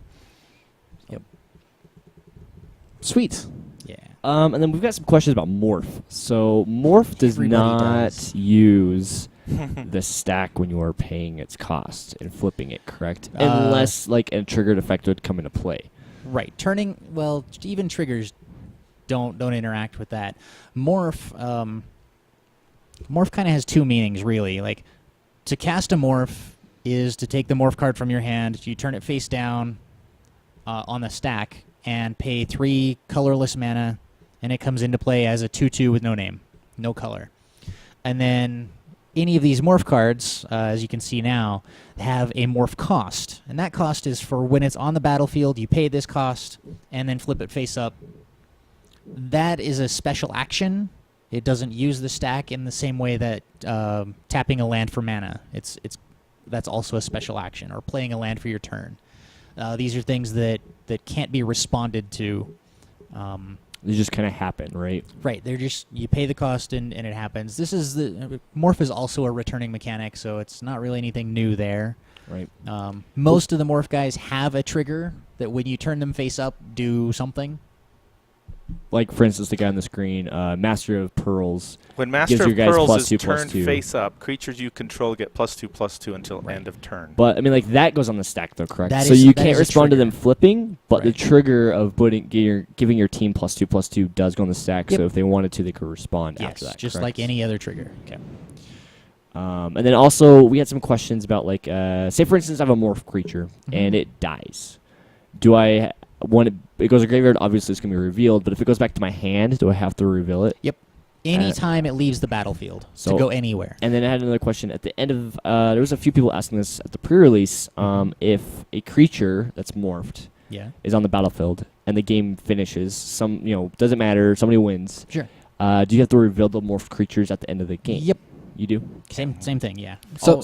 Sweet. Yeah. And then we've got some questions about Morph. So Morph does Everybody not does. use the stack when you are paying its cost and flipping it, correct? Unless like a triggered effect would come into play. Right. Even triggers don't interact with that. Morph kind of has 2 meanings really. Like to cast a morph is to take the morph card from your hand, you turn it face down on the stack and pay 3 colorless mana, and it comes into play as a 2/2 with no name, no color. And then any of these morph cards, as you can see now, have a morph cost. And that cost is for when it's on the battlefield, you pay this cost, and then flip it face up. That is a special action. It doesn't use the stack in the same way that tapping a land for mana. That's also a special action, or playing a land for your turn. These are things that can't be responded to. They just kind of happen, right? Right, they're just you pay the cost and it happens. This is morph is also a returning mechanic, so it's not really anything new there. Right. Most of the morph guys have a trigger that when you turn them face up, do something. Like for instance, the guy on the screen, Master of Pearls. When Master Gives of your guys Pearls +2, is turned +2. face up, creatures you control get +2/+2 until end of turn. But I mean, like that goes on the stack, though, correct? That So is- you that can't is a respond to trigger. them flipping, but the Right. trigger of giving your team +2/+2 does go on the stack. Yep. So if they wanted to, they could respond Yes, after that. just correct? like any other trigger. Okay. And then also we had some questions about like, say for instance, I have a morph creature and it dies. Do I when it goes to graveyard? Obviously, it's gonna be revealed. But if it goes back to my hand, do I have to reveal it? Yep. Anytime it leaves the battlefield So- to go anywhere. And then I had another question at the end of. There was a few people asking this at the pre-release. If a creature that's morphed Yeah. is on the battlefield and the game finishes, doesn't matter. Somebody wins. Sure. Do you have to reveal the morphed creatures at the end of the game? Yep. You do. Same thing. Yeah. So-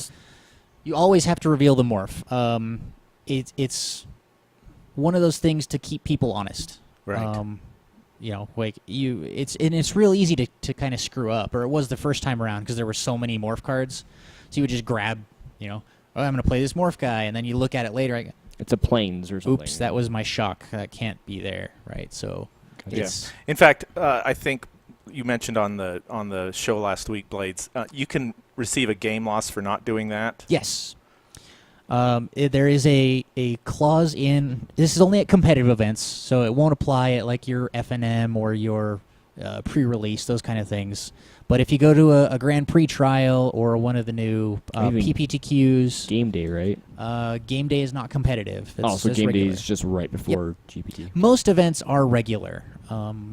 You always have to reveal the morph. It's one of those things to keep people honest. Right. It's real easy to kind of screw up, or it was the first time around because there were so many morph cards. So you would just grab, I'm going to play this morph guy, and then you look at it later. It's a planes or something. Oops, that was my shock. That can't be there, right? So Yeah. it's In fact, I think you mentioned on the show last week, Blades, you can receive a game loss for not doing that. yes. There is a clause in. This is only at competitive events, so it won't apply at like your FNM or your pre-release, those kind of things. But if you go to a Grand Prix trial or one of the new Even PPTQs, Game day, right? game day is not competitive. It's So just game regular. day is just right before GPT. Most events are regular.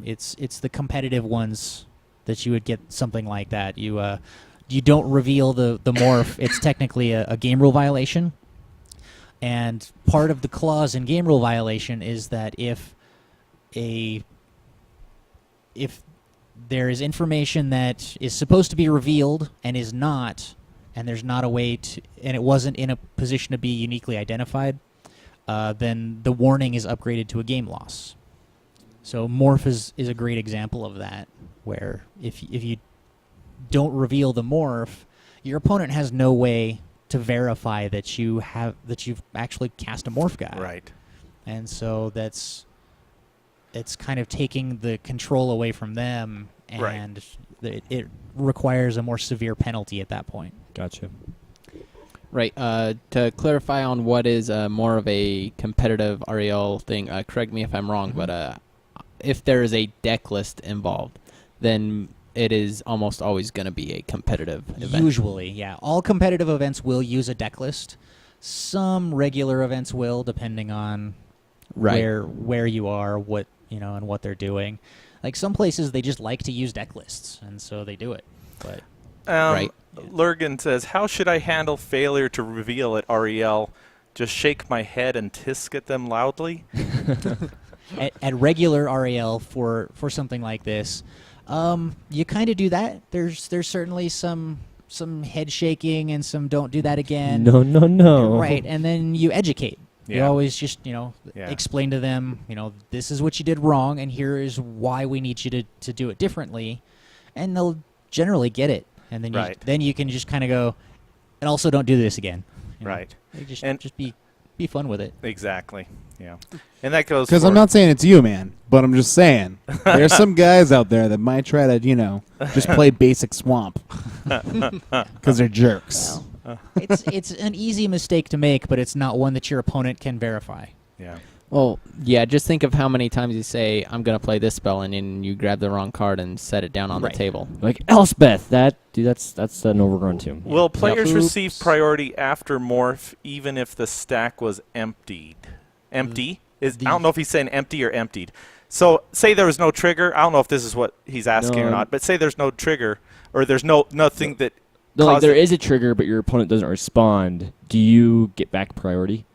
It's the competitive ones that you would get something like that. You don't reveal the morph. It's technically a game rule violation. And part of the clause in game rule violation is that if there is information that is supposed to be revealed and is not, and there's not a way to, and it wasn't in a position to be uniquely identified, then the warning is upgraded to a game loss. So morph is a great example of that, where if you don't reveal the morph, your opponent has no way to verify that you've actually cast a morph guy. Right. And so it's kind of taking the control away from them, and it requires a more severe penalty at that point. Gotcha. Right. To clarify on what is more of a competitive REL thing, correct me if I'm wrong, but if there is a deck list involved, then it is almost always going to be a competitive event. Usually, yeah. All competitive events will use a deck list. Some regular events will, depending on Right. where you are, what and what they're doing. Like some places, they just like to use deck lists, and so they do it. But Right. Lurgan says, "How should I handle failure to reveal at REL? Just shake my head and tisk at them loudly?" at regular REL for something like this, you kind of do that. There's certainly some head shaking and some don't do that again. No. Right, and then you educate. You Yeah. always just explain to them, this is what you did wrong, and here is why we need you to do it differently, and they'll generally get it. And then you can just kind of go, and also don't do this again. Right. Just be fun with it. Exactly. Yeah. And that goes Because I'm not saying it's you, man, but I'm just saying there's some guys out there that might try to, just play basic swamp because they're jerks. It's an easy mistake to make, but it's not one that your opponent can verify. Yeah. Well, yeah, just think of how many times you say, I'm going to play this spell, and then you grab the wrong card and set it down on Right. the table. Like Elspeth, that's an overrun too. Will players Oops. receive priority after morph even if the stack was emptied? Empty? I don't know if he's saying empty or emptied. So say there was no trigger. I don't know if this is what he's asking or No. not, but say there's no trigger or there's nothing that No, like caused there it. is a trigger, but your opponent doesn't respond. Do you get back priority?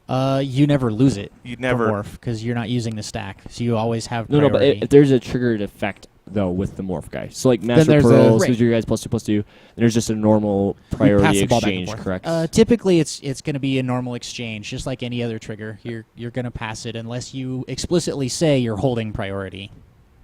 You never lose it. You never- for morph because you're not using the stack, so you always have No, priority. but if there's a triggered effect though with the morph guy, so like Master there's a- Pearls Right. gives you guys +2/+2. There's just a normal pass priority the ball back and exchange, forth. correct? Typically, it's going to be a normal exchange, just like any other trigger. You're going to pass it unless you explicitly say you're holding priority.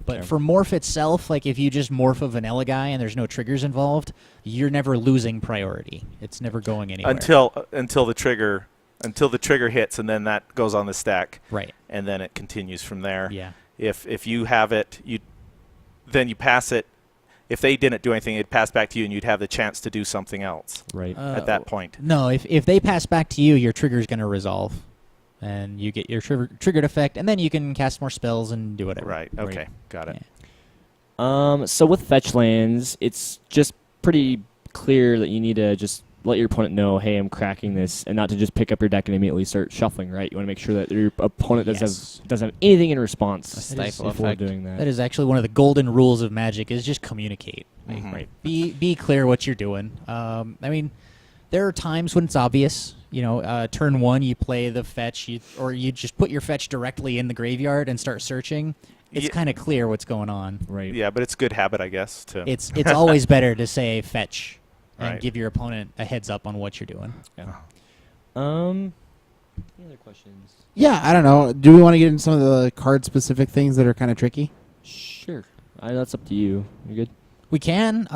But Okay. for morph itself, like if you just morph a vanilla guy and there's no triggers involved, you're never losing priority. It's never going anywhere. until the trigger hits, and then that goes on the stack, right. and then it continues from there. Yeah. If you have it, then you pass it. If they didn't do anything, it'd pass back to you, and you'd have the chance to do something else Right. at that point. No, if they pass back to you, your trigger's going to resolve, and you get your triggered effect, and then you can cast more spells and do whatever. Right. Okay. Got it. Yeah. So with fetch lands, it's just pretty clear that you need to just let your opponent know, hey, I'm cracking this, and not to just pick up your deck and immediately start shuffling, right? You want to make sure that your opponent doesn't have anything in response stifle before effect. doing that. That is actually one of the golden rules of Magic is just communicate. Mhm. Right. Be clear what you're doing. I mean, there are times when it's obvious. You know, turn 1, you play the fetch, or you just put your fetch directly in the graveyard and start searching. It's Ye- kind of clear what's going on. Right. Yeah, but it's good habit, I guess. To It's always better to say fetch and Right. give your opponent a heads up on what you're doing. Yeah. Any other questions? Yeah, I don't know. Do we want to get into some of the card-specific things that are kind of tricky? Sure. That's up to you. You good? We can.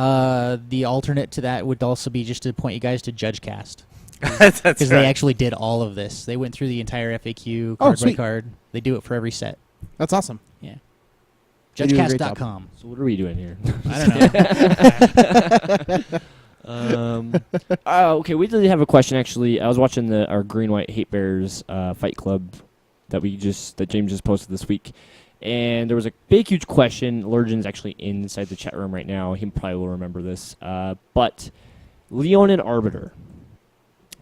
The alternate to that would also be just to point you guys to JudgeCast. That's Because right. they actually did all of this. They went through the entire FAQ Oh, card by sweet. card. They do it for every set. That's awesome. Yeah. They do a great job. Judgecast.com. So what are we doing here? I don't know. Okay, we did have a question actually. I was watching our Green White Hate Bears fight club that James just posted this week, and there was a big huge question. Lurgen's actually inside the chat room right now. He probably will remember this. But Leon and Arbiter,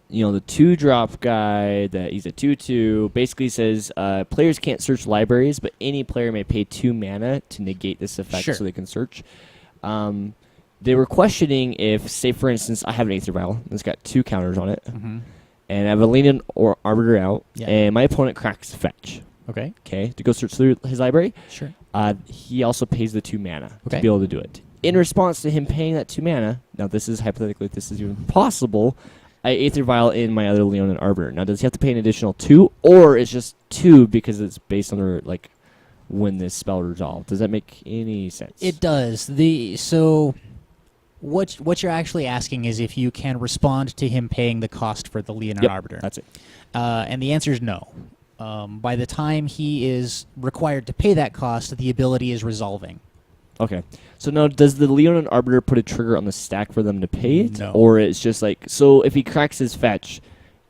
you know, the 2-drop guy that he's a 2/2 basically says players can't search libraries, but any player may pay 2 mana to negate this effect Sure. so they can search. They were questioning if, say, for instance, I have an Aether Vial. It's got 2 counters on it, Mm-hmm. and I have a Leonin or Arbiter out, Yeah. and my opponent cracks fetch, Okay. okay, to go search through his library. Sure. He also pays the 2 mana Okay. to be able to do it. In response to him paying that 2 mana, now this is hypothetically, if this is even possible, I Aether Vial in my other Leonin Arbiter. Now, does he have to pay an additional 2, or it's just 2 because it's based on the, like, when this spell resolved? Does that make any sense? It does. What you're actually asking is if you can respond to him paying the cost for the Leonin Yep, Arbiter. that's it. And the answer is no. By the time he is required to pay that cost, the ability is resolving. Okay. So now, does the Leonin Arbiter put a trigger on the stack for them to pay it? No. Or it's just like, so if he cracks his fetch,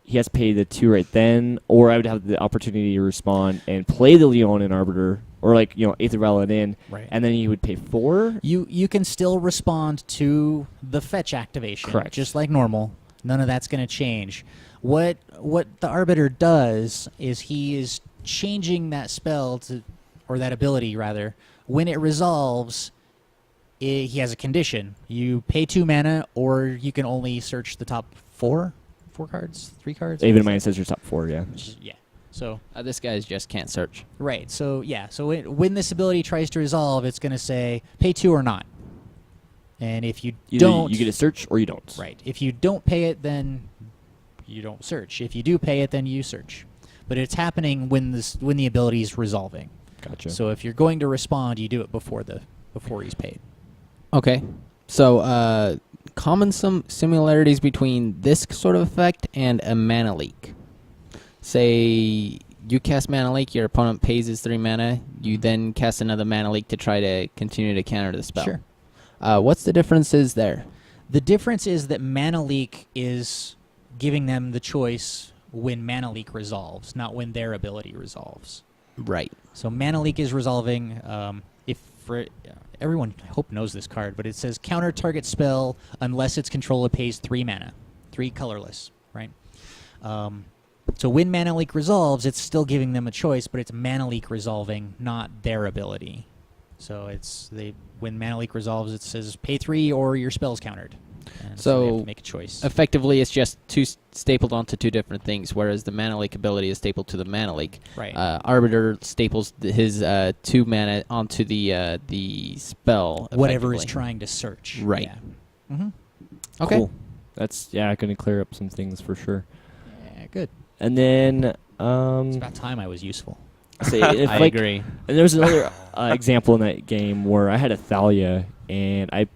he has to pay the 2 right then, or I would have the opportunity to respond and play the Leonin Arbiter, or like, you know, Aether Vial it in, Right. and then he would pay 4? You can still respond to the fetch activation, Correct. just like normal. None of that's going to change. What the Arbiter does is he is changing that spell to, or that ability rather, when it resolves. He has a condition. You pay 2 mana, or you can only search the top 4 cards, 3 cards. Even my ancestors top 4, yeah. Yeah. So This guy's just can't search. right. So yeah. So when this ability tries to resolve, it's going to say pay 2 or not. And if you Either don't, you get a search or you don't. right. If you don't pay it, then you don't search. If you do pay it, then you search. But it's happening when the ability is resolving. Gotcha. So if you're going to respond, you do it before he's paid. Okay. So, common similarities between this sort of effect and a mana leak. Say you cast mana leak, your opponent pays his 3 mana, you then cast another mana leak to try to continue to counter the spell. Sure. What's the differences there? The difference is that Mana Leak is giving them the choice when Mana Leak resolves, not when their ability resolves. Right. So Mana Leak is resolving. Everyone, I hope, knows this card, but it says counter target spell unless its controller pays 3 mana, 3 colorless, right? So when Mana Leak resolves, it's still giving them a choice, but it's Mana Leak resolving, not their ability. So when Mana Leak resolves, it says pay 3 or your spell's countered. And so they have to make a choice. Effectively, it's just stapled onto 2 different things, whereas the mana leak ability is stapled to the mana leak. Right. Arbiter staples his 2 mana onto the spell. Whatever is effectively. trying to search. Right. Yeah. Mm-hmm. Okay. Cool. That's, going to clear up some things for sure. Yeah, good. And then, It's about time I was useful. say if, I like, agree. And there was another example in that game where I had a Thalia, and I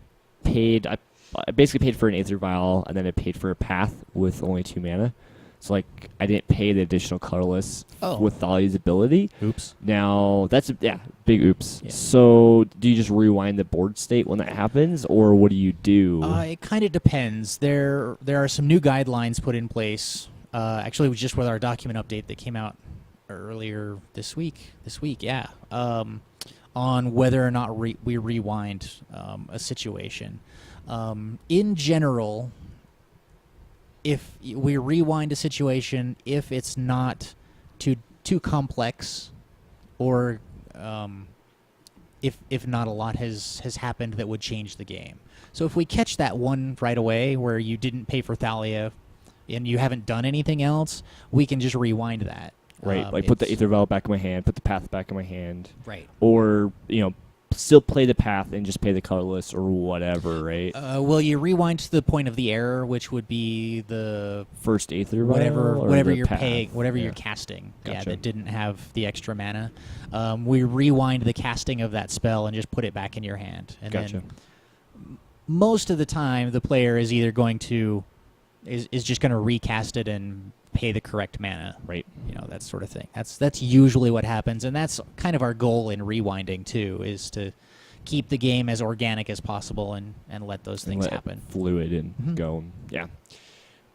basically paid for an Aether Vial, and then I paid for a Path with only 2 mana. So, like, I didn't pay the additional colorless with Thalia's ability. Oops. Now, that's big oops. Yeah. So, do you just rewind the board state when that happens, or what do you do? It kind of depends. There are some new guidelines put in place. Actually, it was just with our document update that came out earlier this week. On whether or not we rewind a situation. In general, if we rewind a situation, if it's not too complex, or if not a lot has happened that would change the game. So if we catch that one right away where you didn't pay for Thalia and you haven't done anything else, we can just rewind that. Right, like put the Aether Vial back in my hand, put the path back in my hand. Right. Or, still play the path and just pay the colorless or whatever, right? Well, you rewind to the point of the error, which would be the First Aether Vial whatever the you're path? paying, whatever Yeah. you're casting. Yeah, Gotcha. that didn't have the extra mana. We rewind the casting of that spell and just put it back in your hand. And Gotcha. then most of the time, the player is either going to is just going to recast it and pay the correct mana. Right. That sort of thing. That's usually what happens, and that's kind of our goal in rewinding too, is to keep the game as organic as possible and let those things Let it happen. Fluid and Mhm. go. Yeah.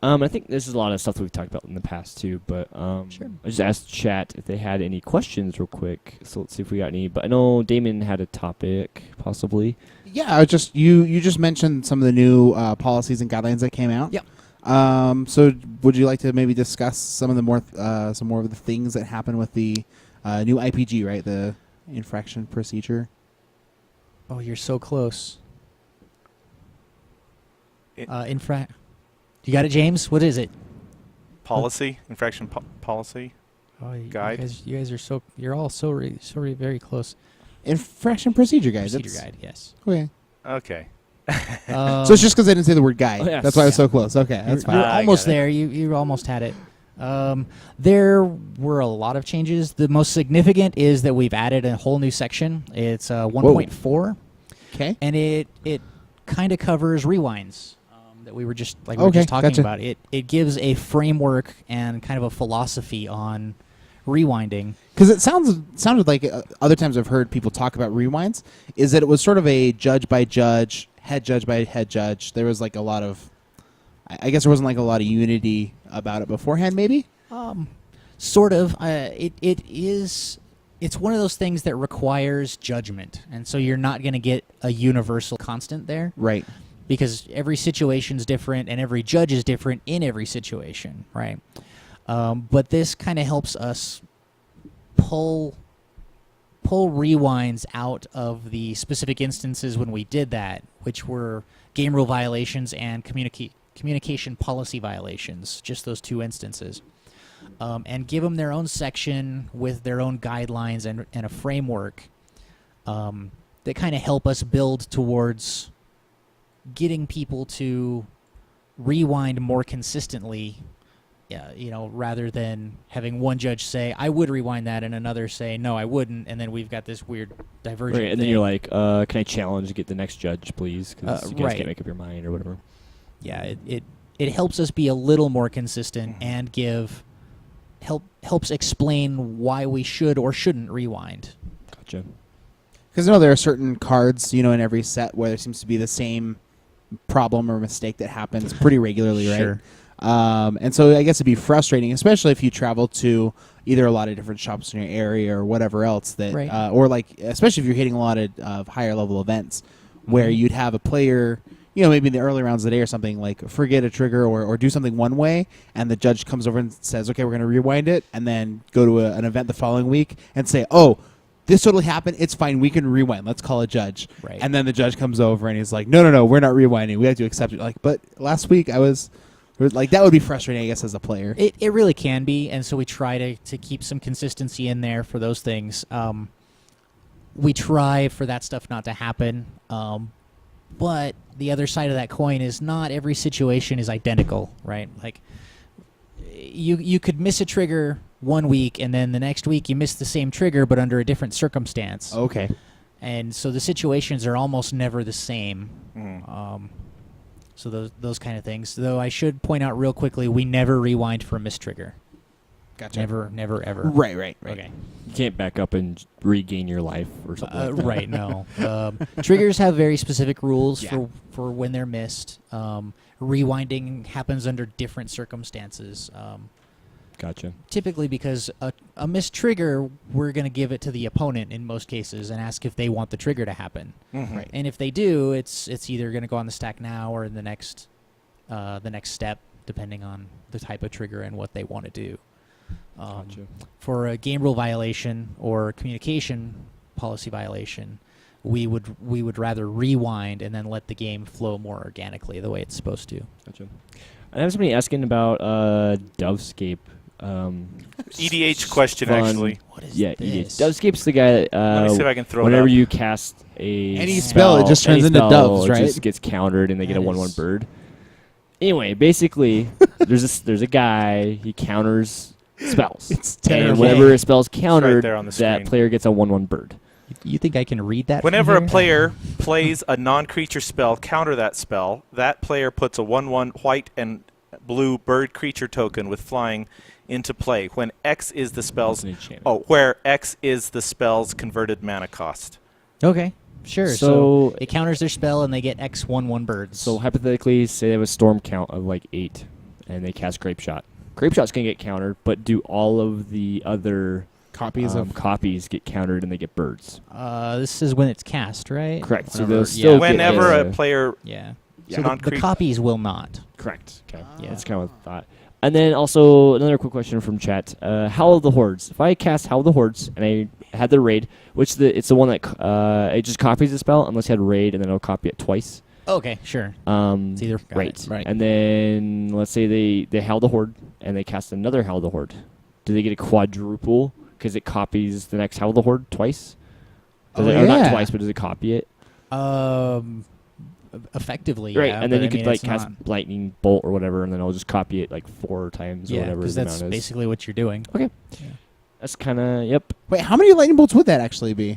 I think this is a lot of stuff that we've talked about in the past too, but Sure. I just asked chat if they had any questions real quick. So let's see if we got any. But I know Damon had a topic, possibly. Yeah, you just mentioned some of the new policies and guidelines that came out. Yep. So would you like to maybe discuss some of the more of the things that happen with the new IPG, right? The infraction procedure. Oh, you're so close. You got it, James? What is it? Policy, infraction policy. Oh, Guide. You guys are you're all very close. Infraction procedure guide. Procedure That's- guide, yes. Okay. Okay. So it's just because I didn't say the word guide. Oh, yes. That's why I was so close. Okay, that's You're fine. I almost got it. there. You almost had it. There were a lot of changes. The most significant is that we've added a whole new section. It's 1.4, Okay. and it kind of covers rewinds that we were just we were Okay, just talking gotcha. about. It gives a framework and kind of a philosophy on rewinding. Because it sounded like other times I've heard people talk about rewinds is that it was sort of a judge by judge, head judge by head judge. There was like a lot of, I guess there wasn't like a lot of unity about it beforehand. Maybe. Sort of. It's one of those things that requires judgment, and so you're not going to get a universal constant there. Right. Because every situation's different and every judge is different in every situation, right? But this kind of helps us pull rewinds out of the specific instances when we did that, which were game rule violations and communication policy violations, just those two instances, and give them their own section with their own guidelines and a framework that kind of help us build towards getting people to rewind more consistently, rather than having one judge say, I would rewind that, and another say, no, I wouldn't, and then we've got this weird divergent Right, and then thing. you're like, can I challenge to get the next judge, please? Because you guys right. can't make up your mind or whatever. Yeah, it helps us be a little more consistent and helps explain why we should or shouldn't rewind. Gotcha. Because I know there are certain cards, in every set where there seems to be the same problem or mistake that happens pretty regularly, right? Sure. And so I guess it'd be frustrating, especially if you travel to either a lot of different shops in your area or whatever else that, Right. or like, especially if you're hitting a lot of higher level events where you'd have a player, maybe in the early rounds of the day or something, like forget a trigger or do something one way, and the judge comes over and says, okay, we're going to rewind it, and then go to an event the following week and say, oh, this totally happened. It's fine. We can rewind. Let's call a judge. Right. And then the judge comes over and he's like, no, we're not rewinding. We have to accept it. Like, but last week I was like, that would be frustrating, I guess, as a player. It really can be, and so we try to keep some consistency in there for those things. We try for that stuff not to happen, but the other side of that coin is not every situation is identical, right? Like, you could miss a trigger one week, and then the next week you miss the same trigger but under a different circumstance. Okay. And so the situations are almost never the same. Mhm. So those kind of things. Though I should point out real quickly, we never rewind for a mistrigger. Gotcha. Never, ever. Right. Okay. You can't back up and regain your life or something like that. Right, no. Triggers have very specific rules Yeah. for when they're missed. Rewinding happens under different circumstances. Gotcha. Typically because a missed trigger, we're going to give it to the opponent in most cases and ask if they want the trigger to happen. Mhm. Right. And if they do, it's either going to go on the stack now or in the next step. depending on the type of trigger and what they want to do. Gotcha. For a game rule violation or communication policy violation, we would rather rewind and then let the game flow more organically the way it's supposed to. Gotcha. I have somebody asking about Dovescape. EDH question, fun- actually. What is Yeah, this? Dovescape's the guy that Let me see if I can throw it whenever up. you cast a Any spell, it just turns any into spell, doves, it right? just gets countered and they get That a 1/1 is- bird. Anyway, basically, there's a guy, he counters spells. It's And terrible. whenever a spell's countered, there on the that screen. player gets a 1/1 bird. You think I can read that? from Whenever a here? player plays a non-creature spell, counter that spell, that player puts a 1/1 white and blue bird creature token with flying into play when X is the spell's That's an enchantment. where X is the spell's converted mana cost. Okay, sure. So, So- it counters their spell and they get X 1/1 birds. So hypothetically, say they have a storm count of like 8, and they cast Grape Shot. Grape Shot's gonna get countered, but do all of the other Copies of copies get countered and they get birds? this is when it's cast, right? Correct. So Whenever- they'll still yeah. get Whenever a a player Yeah. Yeah. So the Non-creature- copies will not. Correct. Okay. Yeah. That's kind of what I thought. And then also another quick question from chat: Howl of the Hordes. If I cast Howl of the Hordes and I had the raid, it's the one that it just copies the spell unless you had raid, and then it'll copy it twice. Okay, sure. It's either- got right. it. Right. And then let's say they Howl the Horde and they cast another Howl the Horde. Do they get a quadruple because it copies the next Howl the Horde twice? Does Oh, it, or not yeah. twice, but does it copy it? Effectively, Right, yeah, and then but you I could mean, like it's cast not- lightning bolt or whatever, and then I'll just copy it like 4 times or Yeah, whatever because the that's amount is. basically what you're doing. That's kind of yep. Wait, how many lightning bolts would that actually be?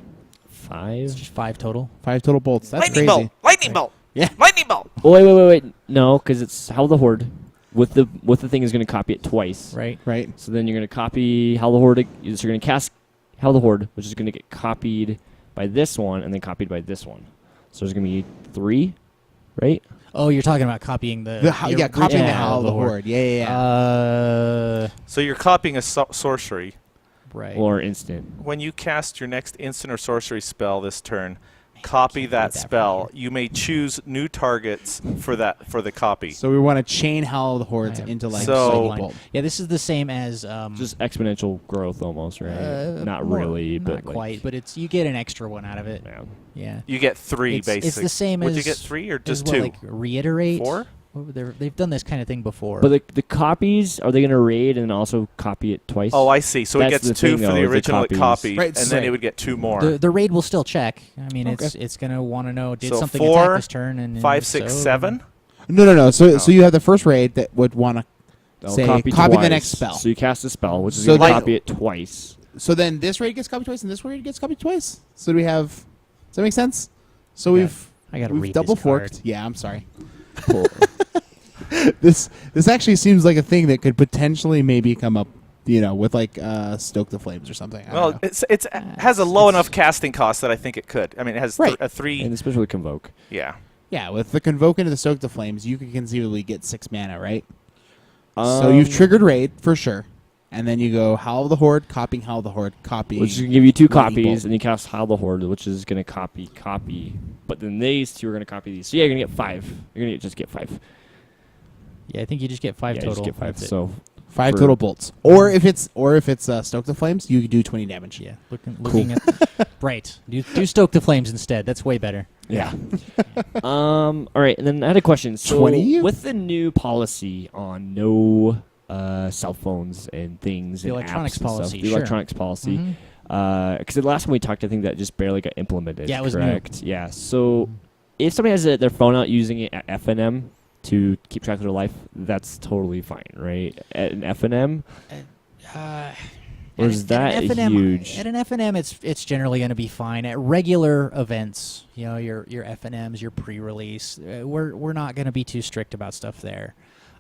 It's 5. just 5 total. 5 total bolts. That's lightning crazy. bolt, lightning bolt, Yeah. lightning bolt. Oh wait. No, because it's Howl the Horde. With the thing is going to copy it twice. Right. Right. So then you're going to copy Howl the Horde. So you're going to cast Howl the Horde, which is going to get copied by this one, and then copied by this one. So there's going to be 3, right? Oh, you're talking about copying the Copying the original Howl of the Horde. Yeah. So you're copying a sorcery. Right. Or instant. When you cast your next instant or sorcery spell this turn, copy can't that read that from spell. You may choose new targets for the copy. So we want to chain Howl of the Hordes I have into like So- lightning bolt. Yeah, this is the same as Just exponential growth almost, right? Not more- really, not but like, quite, but it's you get an extra one out of it. yeah. Yeah. You get 3 It's basically. the same Would as you get 3 or as just what, 2? like reiterate. 4? They've done this kind of thing before. But the copies, are they going to raid and also copy it twice? Oh, I see. So That's it gets the 2 thing, for the though, is it original it copies. copied, Right, and then right. it would get 2 more. the raid will still check. I mean, Okay. it's going to want to know did So something 4, attack this turn and 5, if 6, so, 7. No. So No. so you have the first raid that would want to They'll say copy copy the twice. next spell. So you cast a spell, which is So going to then- copy it twice. So then this raid gets copied twice, and this raid gets copied twice. So do we have? Does that make sense? So Yeah. we've I got to we've read double this card. forked. Yeah, I'm sorry. Cool. This actually seems like a thing that could potentially maybe come up, with like Stoke the Flames or something. I Well, don't know. it has a low enough casting cost that I think it could. I mean, it has Right. a 3. And especially Convoke. Yeah. Yeah, with the Convoke into the Stoke the Flames, you could conceivably get 6 mana, right? So you've triggered raid for sure, and then you go Howl of the Horde, copying Howl of the Horde, copying. Which is going to give you 2 Lightning copies, Bolt. and you cast Howl the Horde, which is going to copy. But then these 2 are going to copy these. So yeah, you're going to get 5. You're going to just get 5. Yeah, I think you just get 5 Yeah, total. you just get 5. That's it. So 5 for- total bolts, or if it's Stoke the Flames, you do 20 damage. Yeah, looking at right. Do Stoke the Flames instead. That's way better. yeah. All right, and then I had a question. So 20? with the new policy on no cell phones and things, The and electronics apps and stuff, policy, the sure. electronics policy. Mhm. Because the last time we talked, I think that just barely got implemented. Yeah, it was new. correct. Yeah. So if somebody has their phone out using it at FNM to keep track of their life, that's totally fine, right? At an FNM, or is that huge? At an FNM, it's generally going to be fine. At regular events, your FNMs, your pre-release, we're not going to be too strict about stuff there.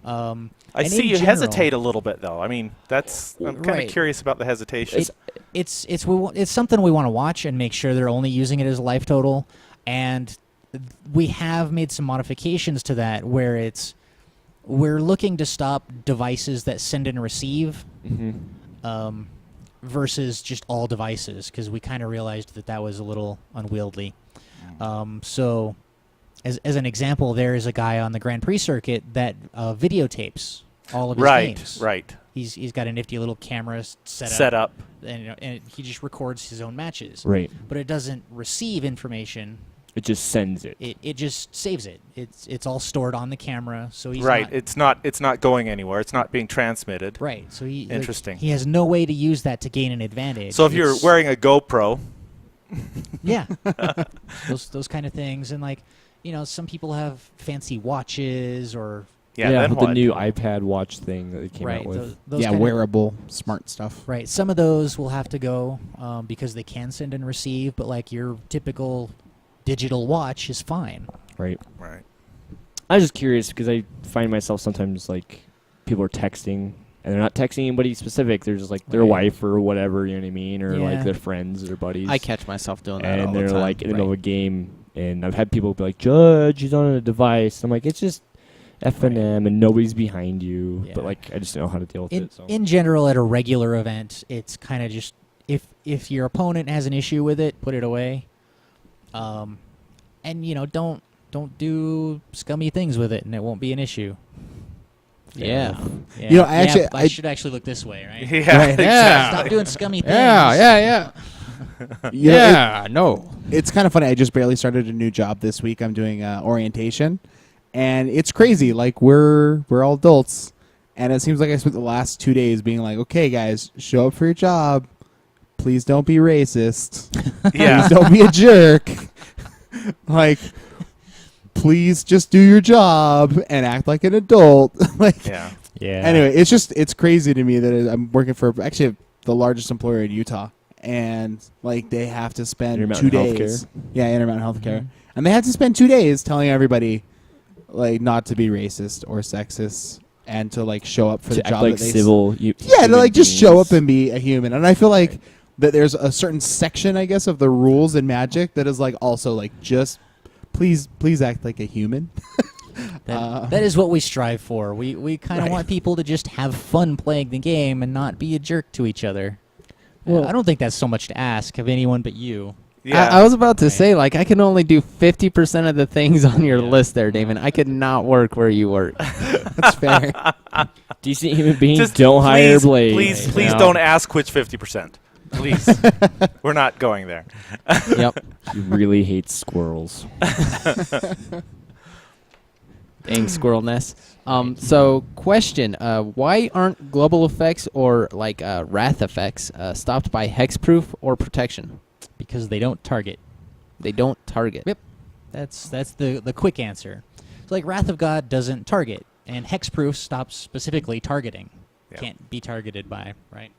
I And see in you general- hesitate a little bit, though. I mean, I'm kind of Right. curious about the hesitation. It's something we want to watch and make sure they're only using it as a life total. And we have made some modifications to that where we're looking to stop devices that send and receive Mm-hmm. versus just all devices because we kind of realized that was a little unwieldy. So as an example, there is a guy on the Grand Prix circuit that videotapes all of his Right, games. right. He's got a nifty little camera Set up. and he just records his own matches. Right. But it doesn't receive information. It just sends it. It just saves it. It's all stored on the camera, so he's Right. not, It's not going anywhere. It's not being transmitted. right. So he Interesting. he has no way to use that to gain an advantage. So if you're It's- wearing a GoPro, yeah, those kind of things, and like, some people have fancy watches or then with what? the new iPad watch thing that they came right. out with. Those Yeah, kind of- wearable smart stuff. Right. Some of those will have to go because they can send and receive, but like your typical digital watch is fine. Right. Right. I was just curious because I find myself sometimes like people are texting and they're not texting anybody specific. They're just like their Right. wife or whatever, you know what I mean, or like Yeah. their friends or buddies. I catch myself doing that all and the they're time. like in the middle of Right. a game, and I've had people be like, "Judge, he's on a device." I'm like, it's just F&M, and nobody's behind you. Yeah. But like, I just don't know how to deal with it. So. In general, at a regular event, it's kind of just if your opponent has an issue with it, put it away. And don't do scummy things with it, and it won't be an issue. Yeah. Yeah. I should actually look this way, right? Yeah. Right. Exactly. Stop doing scummy things. Yeah. You know, No. it's kind of funny. I just barely started a new job this week. I'm doing orientation, and it's crazy. Like we're all adults, and it seems like I spent the last 2 days being like, "Okay, guys, show up for your job. Please don't be racist. Yeah. Please don't be a jerk. Like, please just do your job and act like an adult." Like, Yeah. Yeah. anyway, it's crazy to me that I'm working for actually the largest employer in Utah, and like they have to spend 2 Intermountain days. Healthcare? Yeah, Intermountain Healthcare, Mhm. and they have to spend 2 days telling everybody like not to be racist or sexist and to like show up for the to act job like that they civil. yeah, to human like just show up beings. and be a human. And I feel like Right. that there's a certain section, I guess, of the rules in Magic that is like also like just please act like a human. That is what we strive for. We kind of Right. want people to just have fun playing the game and not be a jerk to each other. Well- I don't think that's so much to ask of anyone but you. Yeah. I was about to Right. say, like, I can only do 50% of the things on your Yeah. list there, Damon. I could not work where you work. That's fair. Decent human beings Just don't hire please, Blade. Please No. don't ask which 50%. Please. We're not going there. Yep. You really hate squirrels. Dang squirrel nest. So, question: why aren't global effects or like wrath effects stopped by hexproof or protection? Because they don't target. They don't target. Yep. That's the quick answer. So like Wrath of God doesn't target, and Hexproof stops specifically targeting. Yeah. Can't be targeted by, right?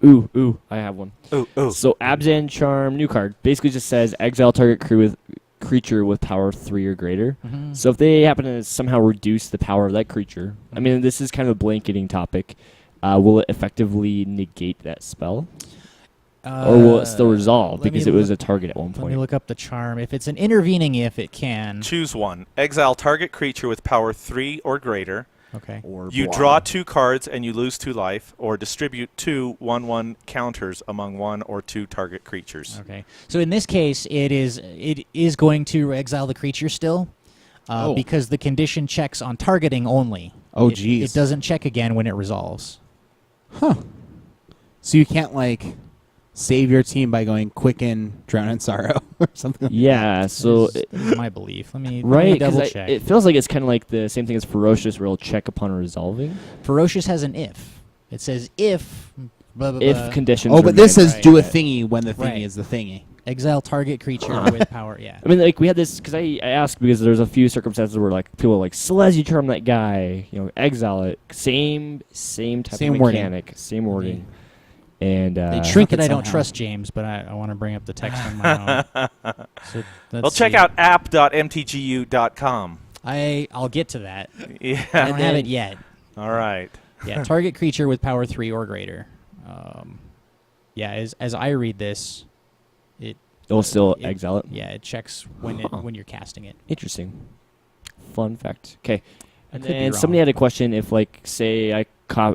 Ooh, I have one. Ooh. So Abzan Charm, new card, basically just says exile target creature with power 3 or greater. Mm-hmm. So if they happen to somehow reduce the power of that creature, I mean, this is kind of a blanketing topic. Will it effectively negate that spell? Or will it still resolve let me because it was a look- target at one Let me point? look up the charm. If it's an intervening if, it can. Choose one. Exile target creature with power 3 or greater. Okay. Or You block. draw 2 cards and you lose 2 life, or distribute 2 1/1 counters among 1 or 2 target creatures. Okay. So in this case, it is going to exile the creature still, Oh. because the condition checks on targeting only. Oh, It geez. doesn't check again when it resolves. Huh. So you can't like save your team by going Quicken, Drown in Sorrow or something. Yeah, so That is my belief. Let me right, double 'cause check. it feels like it's kind of like the same thing as Ferocious, where it'll check upon resolving. Ferocious has an if. It says if. Blah, blah, If blah, conditions. Oh, are but this met. says right, do a right. thingy when the thingy Right. is the thingy. exile target creature Huh. with power. Yeah. I mean, like, we had this, because I asked because there's a few circumstances where, like, people are like, Silesia Charm that guy, exile it. Same type Same of wording. mechanic, same wording. And, They Shrink shrink it that I don't somehow. trust James, but I want to bring up the text on my own. So Well, let's check see. out app.mtgu.com. I'll get to that. I Yeah. don't have it yet. All right. Yeah, target creature with power 3 or greater. Yeah, as I read this, it'll still it- exile it. yeah, it checks when Huh. when you're casting it. Interesting. Fun fact. Okay. And could be then wrong. somebody had a question if, like, say if I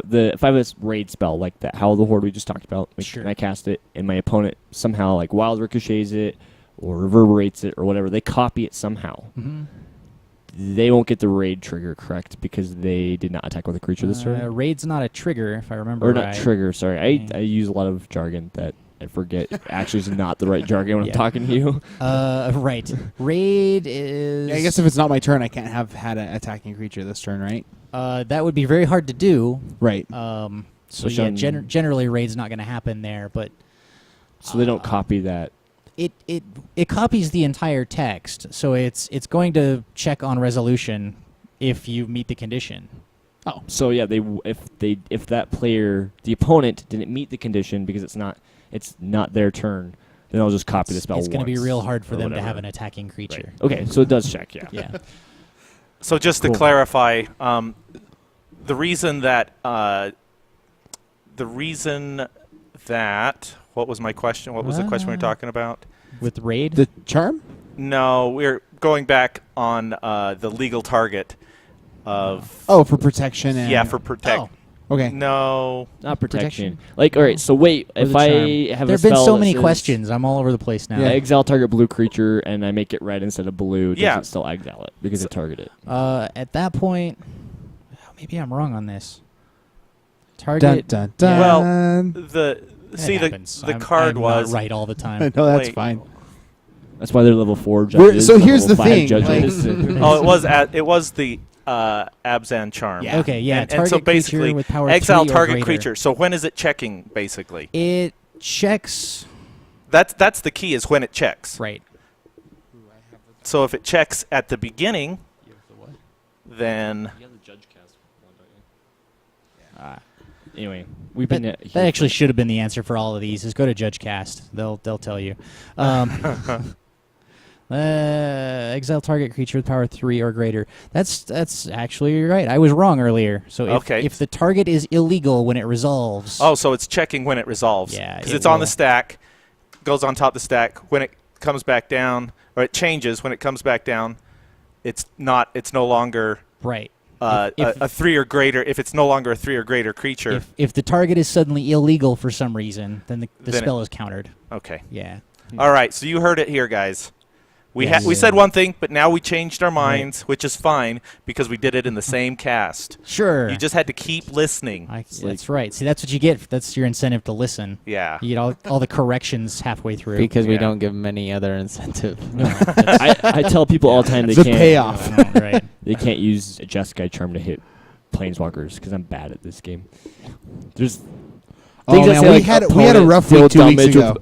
have this raid spell, like that Howl of the Horde we just talked about, like, Sure. and I cast it, and my opponent somehow, like, wild ricochets it, or reverberates it, or whatever, they copy it somehow. Mm-hmm. they won't get the raid trigger, correct? Because they did not attack with a creature this turn. Raid's not a trigger, if I remember Or right. not trigger, sorry. I use a lot of jargon that I forget actually is not the right jargon when I'm talking to you. Right. Raid is... Yeah, I guess if it's not my turn, I can't have had an attacking creature this turn, right? that would be very hard to do. Right. So Which yeah, on- generally raid's not going to happen there, but So they don't copy that. it copies the entire text, so it's going to check on resolution if you meet the condition. So yeah, if that player, the opponent, didn't meet the condition because it's not their turn, then they'll just copy the spell. It's going to be once real hard for or them to whatever. have an attacking creature. Right. Okay, so it does check. Yeah. Yeah. So just Cool. to clarify, the reason that what was my question? What was the question we were talking about? With raid? The charm? No, we're going back on the legal target of Oh, for protection and... yeah, for protect. Oh. Okay. No, Not protection. Protection? Like, all right, so wait, Or if the I charm. have There a have been spell so that many says, questions. I'm all over the place now. Yeah. I exile target blue creature and I make it red instead of blue, does Yeah. it still exile it because it targeted? At that point, maybe I'm wrong on this. Dun, Target. dun, dun. Well, That the happens. the I'm- card I'm was not right all the time. No, that's Wait. fine. That's why they're level 4 judges. So not here's level the 5 thing, Judges. oh, it was the Abzan charm. Yeah. Okay, yeah. and Target so basically, creature with power exile 3 or target greater. creature. So when is it checking? Basically, It checks. that's the key is when it checks. Right. So if it checks at the beginning, then Anyway, we've been That actually should have been the answer for all of these. Is go to Judge Cast. They'll tell you. Exile target creature with power 3 or greater. That's actually right. I was wrong earlier. So Okay. if the target is illegal when it resolves. oh, so it's checking when it resolves. Yeah, because it it's on the will. stack, goes on top of the stack. When it comes back down, or it changes when it comes back down, it's no longer Right. a 3 or greater. If it's no longer a 3 or greater creature, If the target is suddenly illegal for some reason, then the Then spell is countered. okay. Yeah. All right, so you heard it here, guys. We Yes. we said one thing, but now we changed our minds, which is fine because we did it in the same cast. Sure. You just had to keep listening. That's right. See, that's what you get. That's your incentive to listen. Yeah. You get all the corrections halfway through. Because we Yeah. don't give them any other incentive. No, that's- I tell people all the time they The can't payoff. no, right. they can't use a Jeskai charm to hit planeswalkers because I'm bad at this game. There's Oh, things that man, say, we like, had a opponent rough deal week 2 weeks damage ago.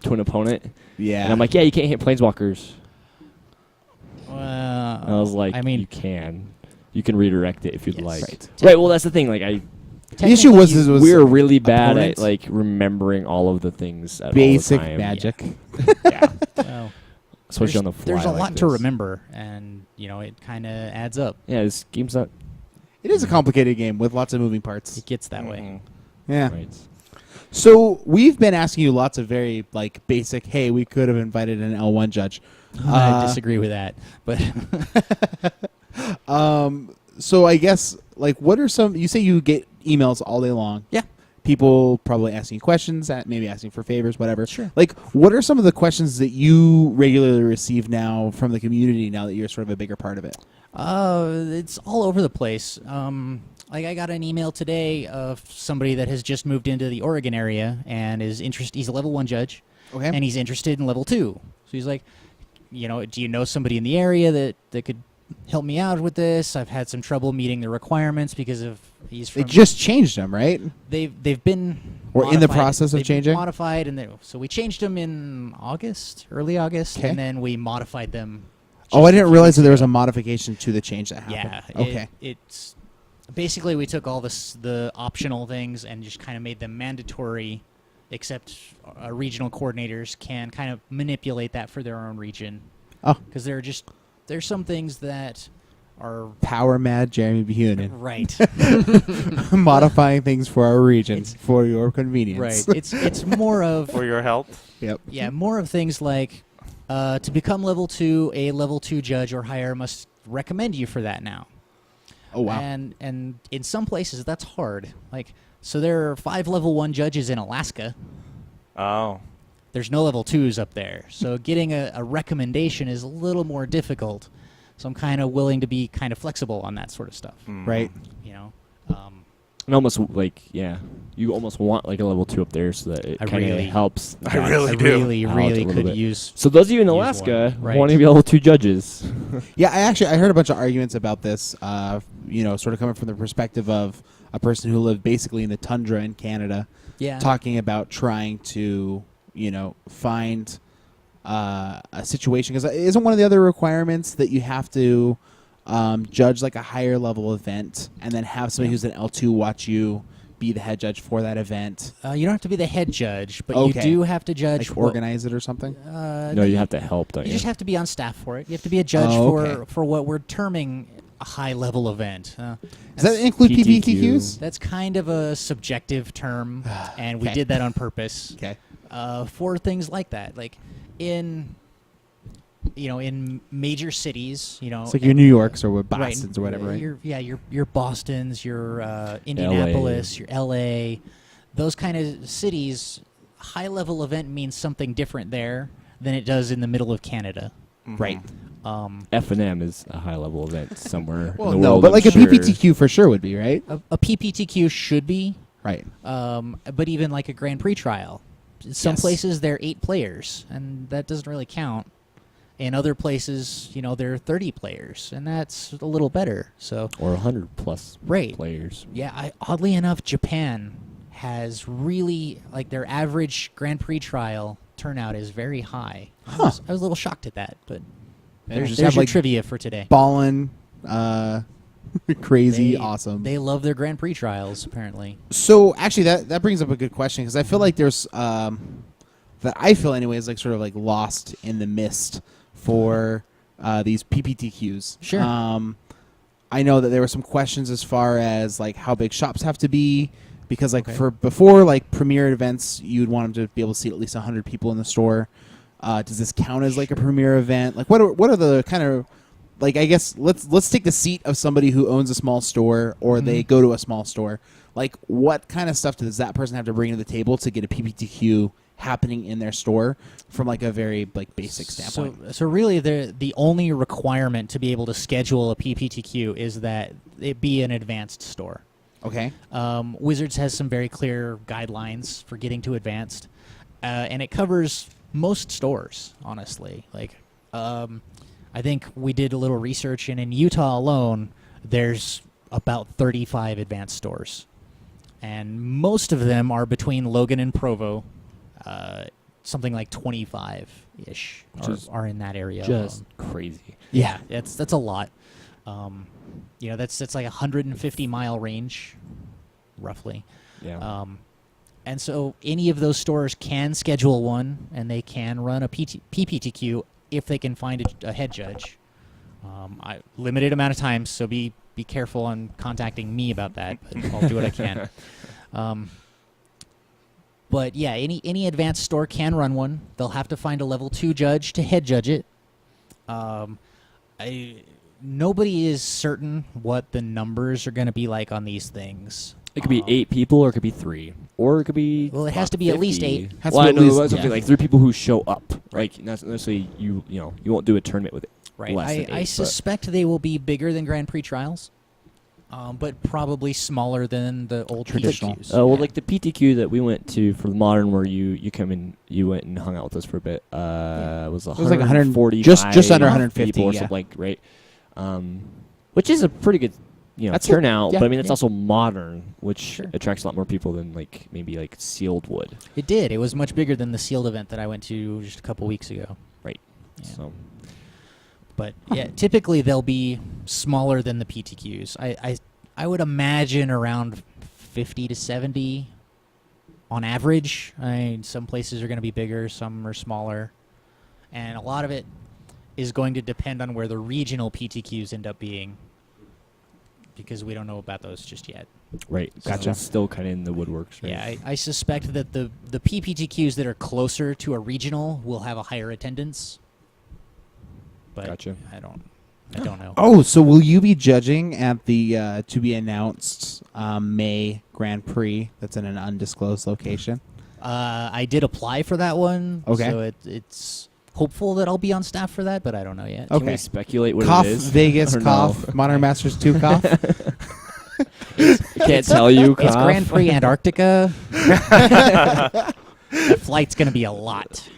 to an opponent, Yeah. and I'm like, yeah, you can't hit planeswalkers. Well, And I was like, I mean, you can redirect it if you'd Yes. like. Right. Right. Well, that's the thing. Like The issue was we're really bad opponents? at like remembering all of the things at basic all the time. magic. Yeah. well, Especially on the fly. there's a like lot to this. remember, and it kind of adds up. Yeah, this game's not It is a complicated game with lots of moving parts. It gets that way. Mhm. Yeah. right. So we've been asking you lots of very basic. Hey, we could have invited an L1 judge. I disagree with that, but So I guess what are some? You say you get emails all day long. Yeah. People probably asking questions, maybe asking for favors, whatever. Sure. What are some of the questions that you regularly receive now from the community now that you're sort of a bigger part of it? it's all over the place. I got an email today of somebody that has just moved into the Oregon area and is interested. He's a level 1 judge, Okay. and he's interested in level 2. So he's like, do you know somebody in the area that could help me out with this? I've had some trouble meeting the requirements because of he's They from. just changed them, right? They've been Or in the modified. process of They've been changing? modified, and so we changed them in early August, Okay. and then we modified them. Oh, just I a didn't few realize weeks that there was ago. a modification to the change that happened. Yeah. Okay. It's basically we took all the optional things and just kind of made them mandatory, except regional coordinators can kind of manipulate that for their own region. Oh. Because there's some things that are Power mad Jeremy Buchanan. right. Modifying things for our region for your convenience. Right. It's more of For your health. Yep. yeah, more of things like to become level 2, a level 2 judge or higher must recommend you for that now. Oh wow. And in some places that's hard. So there are 5 level 1 judges in Alaska. Oh. There's no level 2s up there. So getting a recommendation is a little more difficult. So I'm kind of willing to be kind of flexible on that sort of stuff. Right. You know, And almost like you almost want like a level 2 up there so that it I kind of really- helps. I really I do. really, out really a little could bit. use. So those of you in Use Alaska one, right. want to be level 2 judges. Yeah, I heard a bunch of arguments about this. Sort of coming from the perspective of a person who lived basically in the tundra in Canada, Yeah. talking about trying to find a situation, because isn't one of the other requirements that you have to judge like a higher level event and then have somebody who's an L2 watch you be the head judge for that event, You don't have to be the head judge, but Okay. you do have to judge. like organize it or something? No, you have to help, don't You you? just have to be on staff for it. You have to be a judge Oh, okay. for what we're terming a high level event. Does that include PTQ. PPTQs? That's kind of a subjective term, and we Okay. did that on purpose Okay. for things like that. Like in major cities, It's like your New Yorks or Boston's right, or whatever, right? Your Boston's, your Indianapolis, your LA, those kind of cities. High level event means something different there than it does in the middle of Canada. Right. F&M is a high level event somewhere Well, in the no, world. but I'm like a sure. PPTQ for sure would be, right? A PPTQ should be, Right. but even like a Grand Prix trial. Some Yes. places they're 8 players, and that doesn't really count. In other places, there are 30 players, and that's a little better. So, Or 100 plus right. players. Yeah, oddly enough, Japan has really, like, their average Grand Prix trial turnout is very high. I was a little shocked at that, but there's just your have, like, trivia for today. Ballin', crazy, They- awesome. They love their Grand Prix trials, apparently. So actually, that brings up a good question, because I feel like there's that I feel anyway is like sort of like lost in the mist for these PPTQs. Sure. I know that there were some questions as far as like how big shops have to be, because like Okay. for before like premier events, you'd want them to be able to seat at least 100 people in the store. Does this count as like a premier event? Like what are the kind of, like, I guess let's take the seat of somebody who owns a small store, or they go to a small store. Like, what kind of stuff does that person have to bring to the table to get a PPTQ happening in their store from like a very like basic standpoint? So really, the only requirement to be able to schedule a PPTQ is that it be an advanced store. Okay. Wizards has some very clear guidelines for getting to advanced, and it covers most stores, honestly. Like, I think we did a little research, and in Utah alone, there's about 35 advanced stores, and most of them are between Logan and Provo. Something like 25-ish are in that area. Just alone. crazy. Yeah, that's a lot. That's like 150-mile range, roughly. Yeah. And so any of those stores can schedule one, and they can run a PPTQ if they can find a head judge. Limited amount of time, so be careful on contacting me about that. But I'll do what I can. But yeah, any advanced store can run one. They'll have to find a level 2 judge to head judge it. Nobody is certain what the numbers are going to be like on these things. It could be 8 people, or it could be 3, or it could be. Well, it has to be at least 8. Has to Well, be I at know least- that's something yeah. like 3 people who show up. Like not necessarily you won't do a tournament with Right. less than 8. I but- suspect they will be bigger than Grand Prix trials, but probably smaller than the old Traditional. PTQs. well, Yeah. like the PTQ that we went to for the modern, where you come in, you went and hung out with us for a bit. Was was like 100 140, just under 150, people or yeah. something, like, right? Which is a pretty good That's turnout. yeah, but I mean, it's yeah. also modern, which Sure. attracts a lot more people than like maybe like sealed would. It did. It was much bigger than the sealed event that I went to just a couple weeks ago. Right. Yeah. So But yeah, typically they'll be smaller than the PTQs. I would imagine around 50 to 70 on average. Some places are going to be bigger, some are smaller, and a lot of it is going to depend on where the regional PTQs end up being, because we don't know about those just yet. right. Gotcha. So it's still kind of in the woodworks. Right? Yeah, I suspect that the PPTQs that are closer to a regional will have a higher attendance. But Gotcha. I don't know. Oh, so will you be judging at the to be announced May Grand Prix that's in an undisclosed location? I did apply for that one. Okay. So it's hopeful that I'll be on staff for that, but I don't know yet. Okay. Can we speculate what Cough it is? Vegas Or no? cough Modern Masters 2 cough. Can't tell you. It's Cough. Grand Prix Antarctica. The flight's going to be a lot.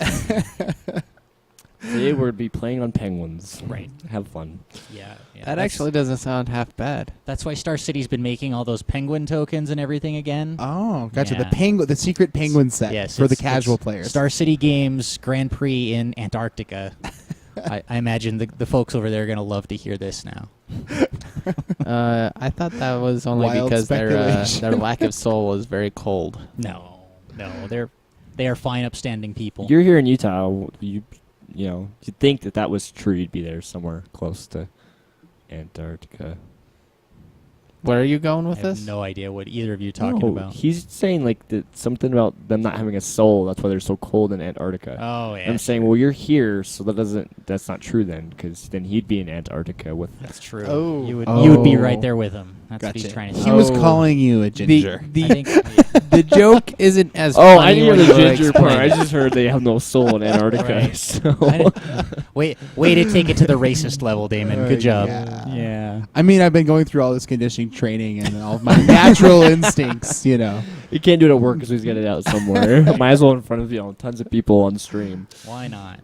Today we'll be playing on penguins. Right. Have fun. Yeah. That that's- actually doesn't sound half bad. That's why Star City's been making all those penguin tokens and everything again. Oh, gotcha. Yeah. The secret penguin set Yes, for the it's casual players. Star City Games Grand Prix in Antarctica. I imagine the folks over there are going to love to hear this now. I thought that was only Wild because speculation. their lack of soul was very cold. No, they are fine, upstanding people. You're here in Utah. You'd think that was true. You'd be there somewhere close to Antarctica. Where are you going I with have this? no idea what either of you are talking No, about. He's saying like that something about them not having a soul. That's why they're so cold in Antarctica. Oh yeah, I'm saying, well, you're here, so that's not true then, because then he'd be in Antarctica with. that's true. Oh. You would Oh. be right there with him. That's what he's Gotcha. trying to He say. was Oh. calling you a The ginger. I the, think the joke isn't as Oh, funny I didn't when hear the you ginger part. I explain it. just heard they have no soul in Antarctica. Right. So. I didn't- way to take it to the racist level, Damon. Good job. Yeah. I mean, I've been going through all this conditioning training and all of my natural instincts, you know. He can't do it at work because he's got it out somewhere. Might as well in front of tons of people on stream. Why not?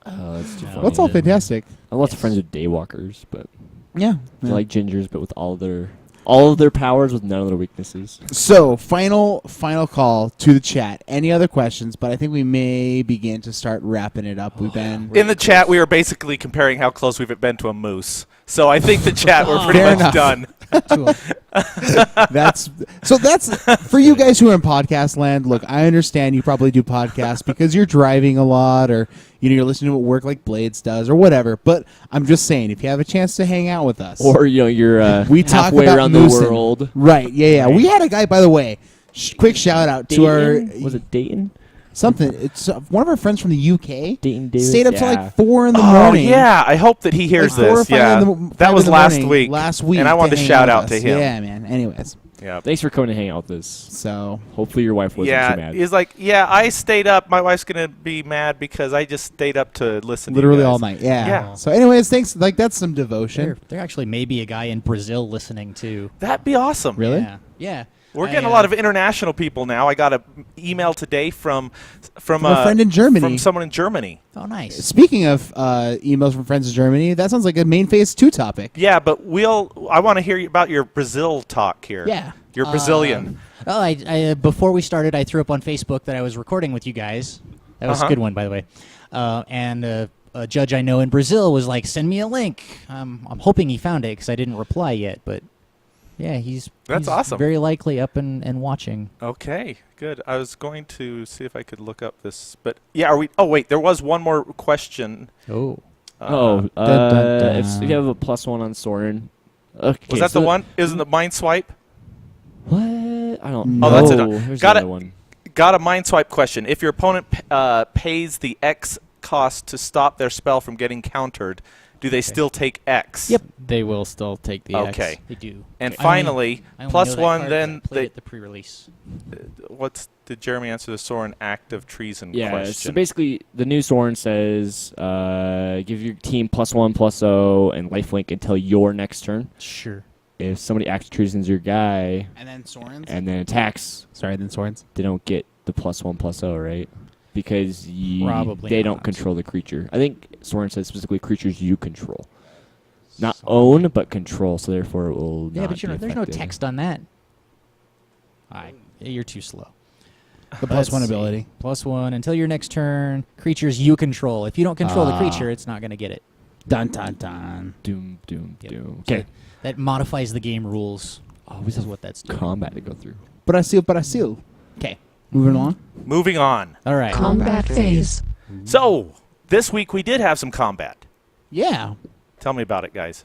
Oh, that's too No. funny. That's all fantastic. I have lots of friends who are daywalkers, but Yeah. they're like gingers, but with all of their powers with none of their weaknesses. So, final call to the chat. Any other questions? But I think we may begin to start wrapping it up. We've been In the chat, we were basically comparing how close we've been to a moose. So I think the chat, we're pretty Fair much enough. done. that's for you guys who are in podcast land. Look, I understand you probably do podcasts because you're driving a lot, or you're listening to work like Blades does, or whatever. But I'm just saying, if you have a chance to hang out with us, Or you're we talk halfway about around moosing. the world. Right? Yeah. Right. We had a guy, by the way. Quick shout out to our Dayton? Was it Dayton? something. It's one of our friends from the UK. Dayton Davis? Stayed up till Yeah. like 4 in the Oh, morning. yeah. I hope that he hears Like 4 or this. 5 Yeah. in the- 5 That in was the last morning, week. Last week, And I wanted to hang shout with out to us. him. Yeah, man. Anyways, Yeah. Thanks for coming to hang out with us. so Hopefully your wife wasn't too Yeah, mad. he's like, yeah, I stayed up. My wife's gonna be mad because I just stayed up to listen. literally to you guys. all night. Yeah. Yeah. So, anyways, thanks. Like that's some devotion. There actually may be a guy in Brazil listening too. That'd be awesome. Really? Yeah. Yeah. We're I, getting a lot of international people now. I got an email today from a friend in Germany. From someone in Germany. Oh, nice. Speaking of emails from friends in Germany, that sounds like a main phase 2 topic. Yeah, but I want to hear about your Brazil talk here. Yeah. You're Brazilian. Oh, I before we started, I threw up on Facebook that I was recording with you guys. That was a good one, by the way. And a judge I know in Brazil was like, "Send me a link." I'm hoping he found it because I didn't reply yet. But yeah, he's awesome. Very likely up and watching. Okay, good. I was going to see if I could look up this, but yeah, are we? Oh wait, there was one more question. Oh, dun, dun. If you have a +1 on Soren. Okay, Was that so the one? Isn't the mind swipe? What? I don't No. know. Oh, that's it. There's Got another it. one. Got a mind swipe question. If your opponent pays the X cost to stop their spell from getting countered, do they still take X? Yep. They will still take the Okay. X. they do. And I finally, I only +1. know that card 'cause I Then played it the pre-release. did Jeremy answer the Soren act of treason Yeah, question? so basically the new Soren says give your team +1/+0 and lifelink until your next turn. Sure. If somebody acts treasons your guy And then Soren's. and then attacks, Sorry, then Soren's. they don't get the +1/+0, right? Because Probably they don't not. control the creature. I think Soren says specifically creatures you control. Not own, but control, so therefore it will Yeah, not but be there's no effective. text on that. You're too slow. The Let's +1 see. ability. +1 until your next turn. Creatures you control. If you don't control the Ah. creature, it's not going to get it. Dun dun dun. Doom, doom, Yep. doom. So Okay. that modifies the game rules. Always Is have what that's doing. combat to go through. Brazil. Okay, moving along. Moving on. All right. Combat phase. So this week we did have some combat. Yeah. Tell me about it, guys.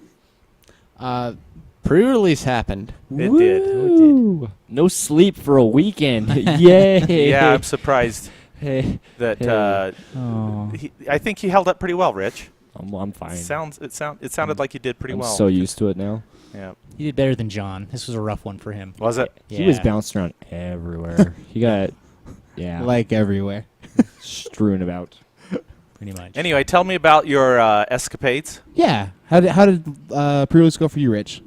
Pre-release happened. It did. Woo! No sleep for a weekend. Yay! Yeah, I'm surprised Hey, that Hey. Oh. I think he held up pretty well, Rich. I'm fine. It sounded like you did pretty I'm well. so used to it now. Yeah. You did better than John. This was a rough one for him. Was it? He was Yeah. bouncing around everywhere. He got, yeah. Like everywhere. strewn about. Pretty much. Anyway, tell me about your escapades. Yeah. How did pre-release go for you, Rich?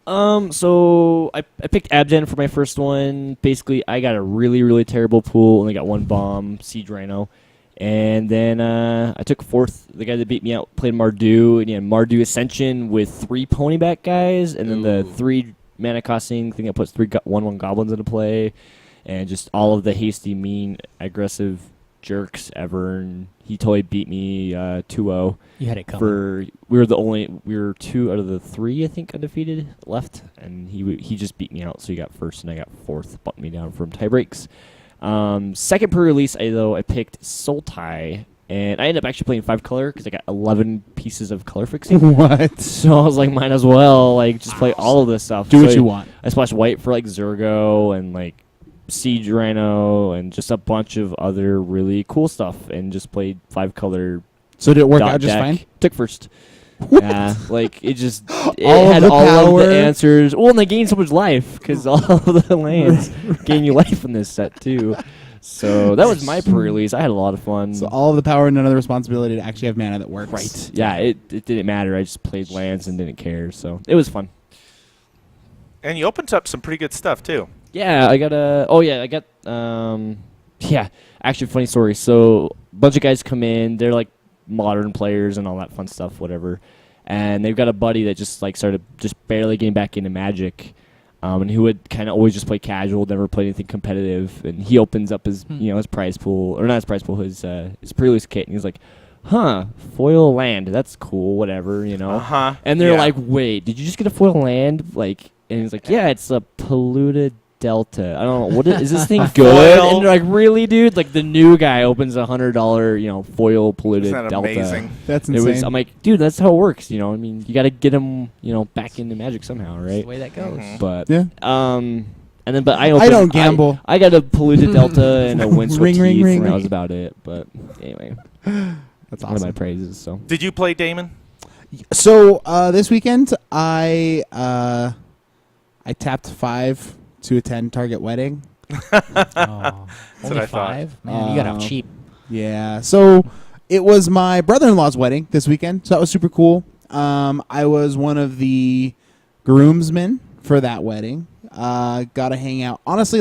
So I picked Abden for my first one. Basically, I got a really, really terrible pool. Only got one bomb, Siege Rhino. And then I took fourth. The guy that beat me out played Mardu. And yeah, Mardu Ascension with 3 ponyback guys. And then the 3 mana costing thing that puts 3 1/1 goblins into play. And just all of the hasty, mean, aggressive jerks ever. And he totally beat me 2-0. You had it coming. We were 2 out of the 3, I think, undefeated left, and he just beat me out, so he got first and I got fourth, buttoned me down from tie breaks. Second pre-release, I picked Sultai, and I ended up actually playing 5 color because I got 11 pieces of color fixing. What? So I was like, might as well just play all of this stuff. Do what So you want. I splashed white for Zergo and Siege Rhino and just a bunch of other really cool stuff, and just played 5 color. So did it work dot out just deck. fine? Took first. Yeah, it All of had the all of power. the answers. Well, and they gain so much life because all of the lands gain you life in this set too. So that was my pre-release. I had a lot of fun. So all of the power and none of the responsibility to actually have mana that works. Right. Yeah, it didn't matter. I just played lands and didn't care. So it was fun. And you opened up some pretty good stuff, too. Yeah, I got actually funny story. So a bunch of guys come in, they're like modern players and all that fun stuff, whatever. And they've got a buddy that just started just barely getting back into Magic, and who would kind of always just play casual, never play anything competitive. And he opens up his his prize pool, or not his prize pool, his pre-release kit, and he's like, "Huh, foil land, that's cool, whatever, Uh-huh. And they're Yeah. like, "Wait, did you just get a foil land?" And he's like, "Yeah, it's a polluted Delta. I don't know what is this thing good?" Foil. And they're like, "Really, dude?" Like the new guy opens $100, foil polluted Isn't that Delta. amazing? That's It insane. was. I'm like, dude, that's how it works. I mean, you got to get him, back into Magic somehow, That's right? the way that goes. Mhm. But Yeah. and then I don't gamble. I got a polluted Delta and a windswept Ring, ring, teeth, ring, and that ring. was about it. But anyway, That's one of my awesome. praises. So Did you play Damon? So this weekend, I tapped 5 to attend Target Wedding. Oh, what only I thought. 5? Man, you got out cheap. Yeah. So it was my brother-in-law's wedding this weekend, so that was super cool. I was one of the groomsmen for that wedding. Got to hang out. Honestly,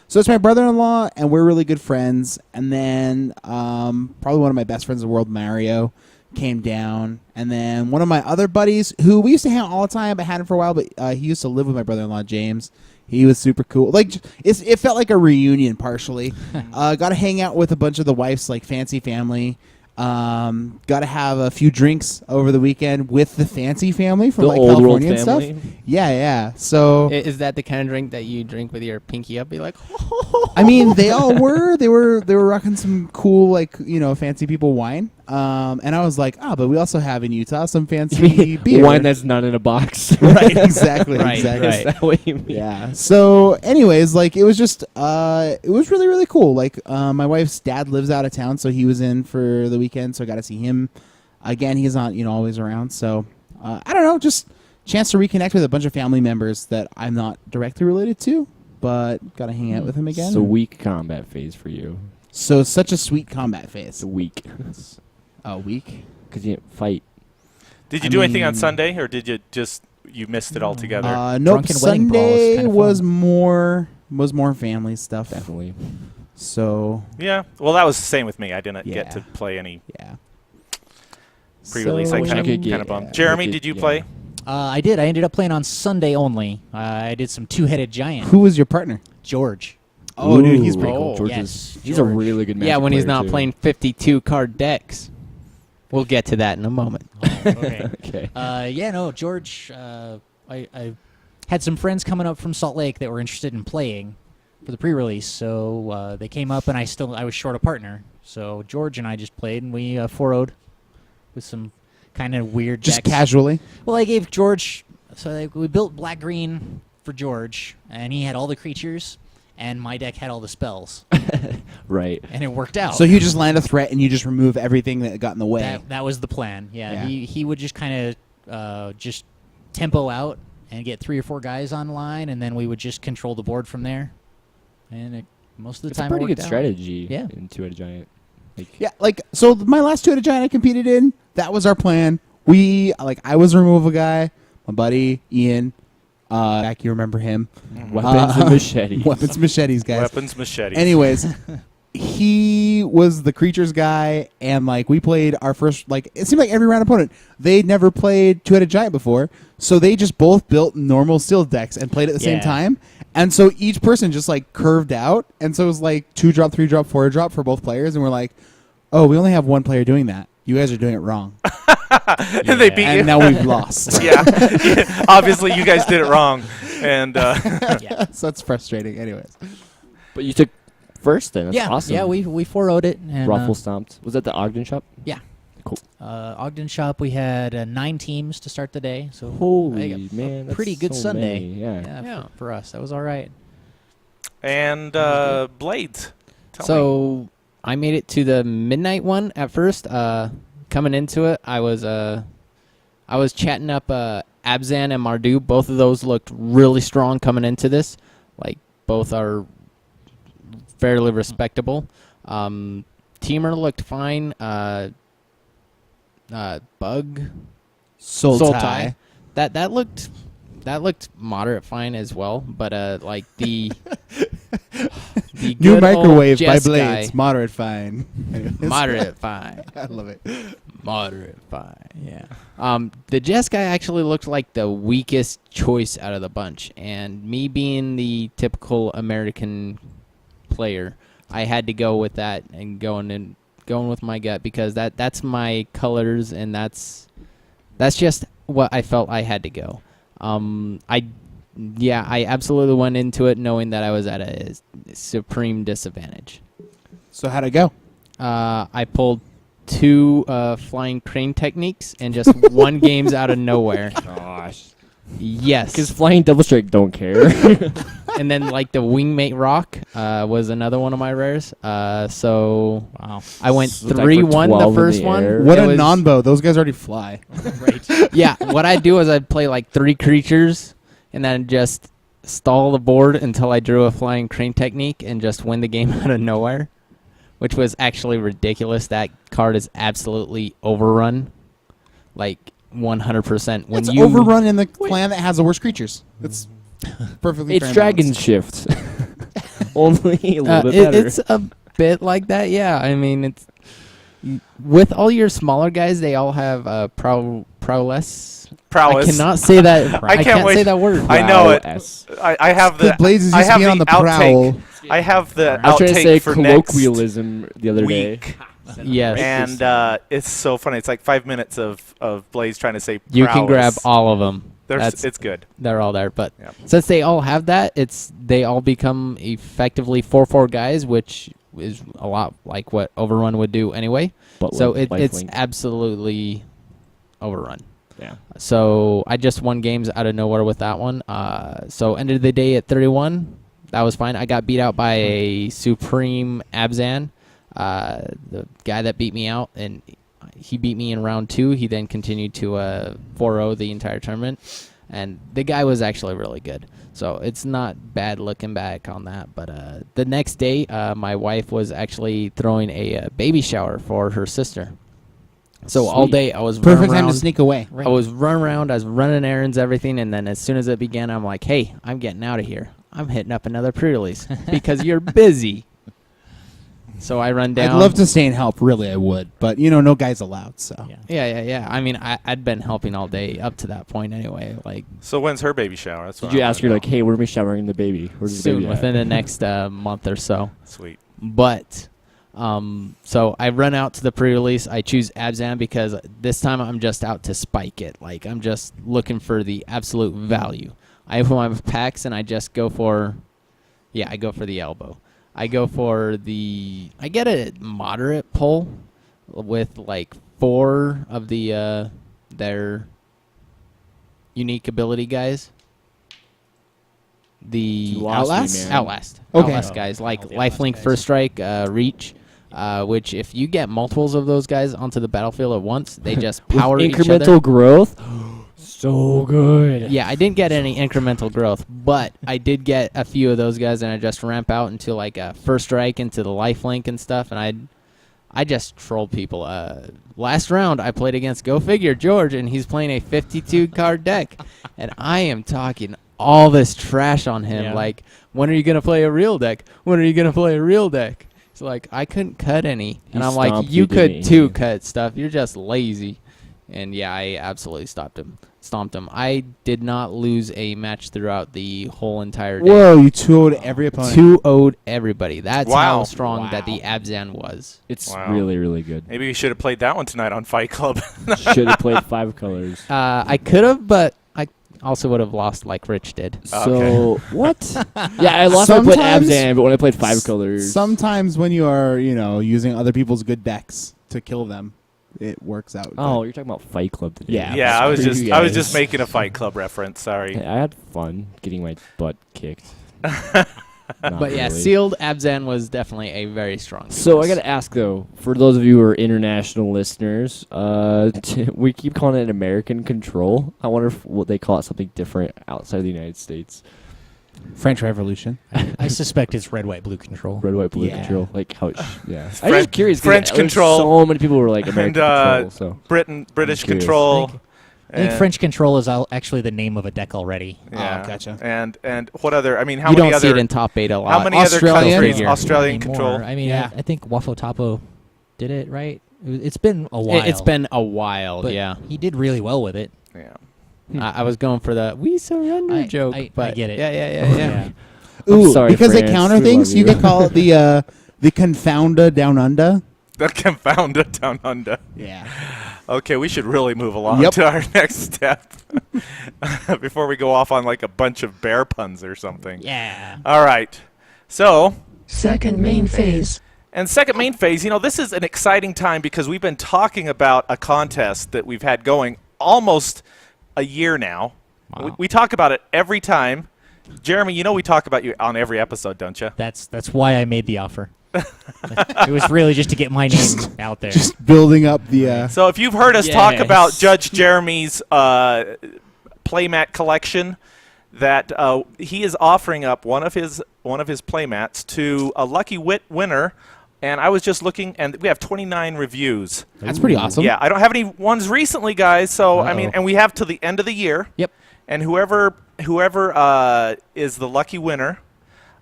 so it's my brother-in-law, and we're really good friends. And then probably one of my best friends in the world, Mario, came down. And then one of my other buddies, who we used to hang out all the time, I had him for a while, but he used to live with my brother-in-law, James. He was super cool. It felt like a reunion partially. Got to hang out with a bunch of the wife's fancy family. Got to have a few drinks over the weekend with the fancy family from the old world California and stuff. family. Yeah. So Is that the kind of drink that you drink with your pinky up? Be like, I mean, they all were. They were rocking some cool fancy people wine. And I was like, but we also have in Utah some fancy beer. Wine that's not in a box. right. Exactly. Right, exactly. Is that what you mean? Yeah. So, anyways, it was just, it was really, really cool. My wife's dad lives out of town, so he was in for the weekend, so I got to see him again. He's not, always around. So, I don't know, just chance to reconnect with a bunch of family members that I'm not directly related to, but got to hang out with him again. It's a weak combat phase for you. So, such a sweet combat It's phase. a week. A week. Because you didn't fight. Did you I do anything on mean- Sunday, or did you you missed it altogether? Nope. Drunken wedding brawl is Sunday kinda was fun. more family stuff. Definitely. So, Yeah. Well, that was the same with me. I didn't Yeah. get to play any yeah. pre-release. So- I wish I kind could of get- bummed. yeah, Jeremy, wicked, did you yeah. play? I did. I ended up playing on Sunday only. I did some two-headed giant. Who was your partner? George. Oh, dude, he's pretty Ooh. cool. George Yes, he's a George. really good yeah, Magic when he's player, not too. playing 52 card decks. We'll get to that in a moment. Okay. Okay. George. I had some friends coming up from Salt Lake that were interested in playing for the pre-release, so they came up, and I was short a partner. So George and I just played, and we 4-0'd with some kind of weird Just decks. casually. Well, I gave George. So we built black-green for George, and he had all the creatures, and my deck had all the spells, Right. and it worked out. So you just land a threat and you just remove everything that got in the way. That was the plan. Yeah, Yeah. he would just kind of just tempo out and get 3 or 4 guys online, and then we would just control the board from there. And most of the It's a time, pretty it good worked out. strategy Yeah. in Two-Headed Giant. Yeah, like so my last two at a giant I competed in, that was our plan. I was a removal guy, my buddy Ian, Jack, you remember him? Weapons and machetes. Weapons, machetes, guys. Weapons, machetes. Anyways, he was the creatures guy, and like we played our first. Like it seemed like every round opponent, they'd never played two at a giant before, so they just both built normal steel decks and played at the same Yeah. time. And so each person just like curved out, and so it was like 2-drop, 3-drop, 4-drop for both players, and we're like, oh, we only have one player doing that. You guys are doing it wrong, And they beat you. and now we've lost. yeah. Obviously, you guys did it wrong. And Yeah. So that's frustrating. Anyways, But you took first then. That's Yeah, awesome. yeah, we 4-0'd it. And, Ruffle stomped. Was that the Ogden shop? Yeah. Cool. Ogden Shop, we had 9 teams to start the day. So Holy man, that's pretty good so Sunday. many, Yeah. Yeah, for us. That was all right. and Blades. Tell me. So I made it to the midnight one at first. Coming into it, I was chatting up Abzan and Mardu. Both of those looked really strong coming into this. Like both are fairly respectable. Teamer looked fine. Bug Sultai. that looked moderate fine as well. But like the the New good old microwave by Jess Blades, guy- moderate fine. Anyways. moderate fine. I love it. Moderate fine. Yeah. The Jess guy actually looked like the weakest choice out of the bunch, and me being the typical American player, I had to go with that and going with my gut because that's my colors, and that's just what I felt I had to go. I absolutely went into it knowing that I was at a supreme disadvantage. So how'd it go? I pulled 2 flying crane techniques and just won games out of nowhere. Gosh. Yes. Because flying double strike don't care. And then like the wingmate rock was another one of my rares. So Wow. I went So it's like for 3-1 12 the in first the one. air. What It a was- non-bow. Those guys already fly. Right. Yeah, what I'd do is I'd play like 3 creatures and then just stall the board until I drew a flying crane technique and just win the game out of nowhere, which was actually ridiculous. That card is absolutely overrun, like 100%. When It's you overrun in the clan that has the worst creatures. It's perfectly It's fair and Dragon balanced. Shift. Only a little bit better. it's a bit like that, yeah. I mean, it's with all your smaller guys, they all have prowess. Prowess. I cannot say that. I can't wait. say that word. I know it. S. I have the. The Blazes I used to have be the on the outtake. prowl. I have the I was trying to say outtake for next colloquialism the other day. week. Yes. And it's so funny. It's like 5 minutes of Blaze trying to say You can grab prowess. all of them. It's good. They're all there, but Yep. since they all have that, they all become effectively 4/4 guys, which is a lot like what Overrun would do anyway. But So with it's lifelink. absolutely Overrun. Yeah. So I just won games out of nowhere with that one. So ended the day at 31. That was fine. I got beat out by a Supreme Abzan, the guy that beat me out, and he beat me in round 2. He then continued to 4-0 the entire tournament, and the guy was actually really good. So it's not bad looking back on that. But the next day, my wife was actually throwing a baby shower for her sister. So all Sweet. day I was Perfect running time to around. sneak away. I was running around, I was running errands, everything, and then as soon as it began, I'm like, hey, I'm getting out of here. I'm hitting up another pre-release because you're busy. So I run down. I'd love to stay and help. Really, I would. But, no guys allowed, so. Yeah. Yeah. I mean, I'd been helping all day up to that point anyway. Like, So when's her baby shower? That's what Did you I ask wanna her, like, know. hey, where are we showering the baby? Where's the soon, baby within at? the next month or so. Sweet. But, so I run out to the pre-release. I choose Abzan because this time I'm just out to spike it. Like, I'm just looking for the absolute value. I open my packs and I just go for, I go for the elbow. I go for I get a moderate pull with like 4 of the their unique ability guys. The You lost me, Outlast? man. Outlast. Okay. Outlast guys like the Outlast Lifelink, guys. First Strike, Reach, which if you get multiples of those guys onto the battlefield at once, they just With power each incremental other. growth. So good. Yeah, I didn't get any incremental growth, but I did get a few of those guys, and I just ramp out into like a First Strike into the Lifelink and stuff, and I just trolled people. Last round, I played against Go Figure George, and he's playing a 52 card deck, and I am talking all this trash on him. Yeah. Like, when are you gonna play a real deck? When are you gonna play a real deck? It's like I couldn't cut any, and I'm like, stomped you you, could didn't too he? cut stuff. You're just lazy. And yeah, I absolutely stomped him. I did not lose a match throughout the whole entire day. Whoa, you 2-0'd every opponent. 2-0'd everybody. That's Wow. how strong that the Abzan was. It's Wow. really, really good. Maybe we should have played that one tonight on Fight Club. Should have played 5 colors. I could have, but I also would have lost like Rich did. So what? Yeah, I lost when I played Sometimes- Abzan, but when I played 5 colors, Sometimes when you are, using other people's good decks to kill them, it works out. oh, you're talking about Fight Club today. Yeah. Yeah, I was Screw just you I was guys. just making a Fight Club reference. Sorry. Hey, I had fun getting my butt kicked. Not But yeah, really. sealed Abzan was definitely a very strong. So I defense. got to ask though, for those of you who are international listeners, we keep calling it American Control. I wonder if they call it something different outside of the United States. French Revolution. I suspect it's red, white, blue control. Red, white, blue Yeah. control. Like how? Yeah. I'm French- just curious. 'cause French there's control. So many people were like American And, Control. So British curious. Control. I think and- French control is actually the name of a deck already. Yeah. Oh, gotcha. And what other? I mean, how you many don't see other? it in top 8 a lot. How many other Australian? countries? Figure. Australian Anymore. Control. I mean, Yeah. I think Wafo Tapo did it right. It's been a while. It's been a while. but Yeah, he did really well with it. Yeah. I was going for the "we surrender" I- joke, I but get it. Yeah. I'm Ooh, sorry, because they France. counter We things, love you you. could call it the Confounda Down Under. The Confounded Down Under. Yeah. Okay, we should really move along Yep. to our next step before we go off on like a bunch of bear puns or something. Yeah. All right. So, Second main phase. and second main phase, this is an exciting time because we've been talking about a contest that we've had going almost a year now. Wow. We talk about it every time. Jeremy, we talk about you on every episode, don't you? That's why I made the offer. It was really just to get my name out there. Just building up the. So if you've heard us talk Yes. about Judge Jeremy's playmat collection, that he is offering up one of his playmats to a lucky winner. And I was just looking, and we have 29 reviews. That's pretty awesome. Yeah, I don't have any ones recently, guys. So I mean, Uh-oh. and we have to the end of the year. Yep. And whoever is the lucky winner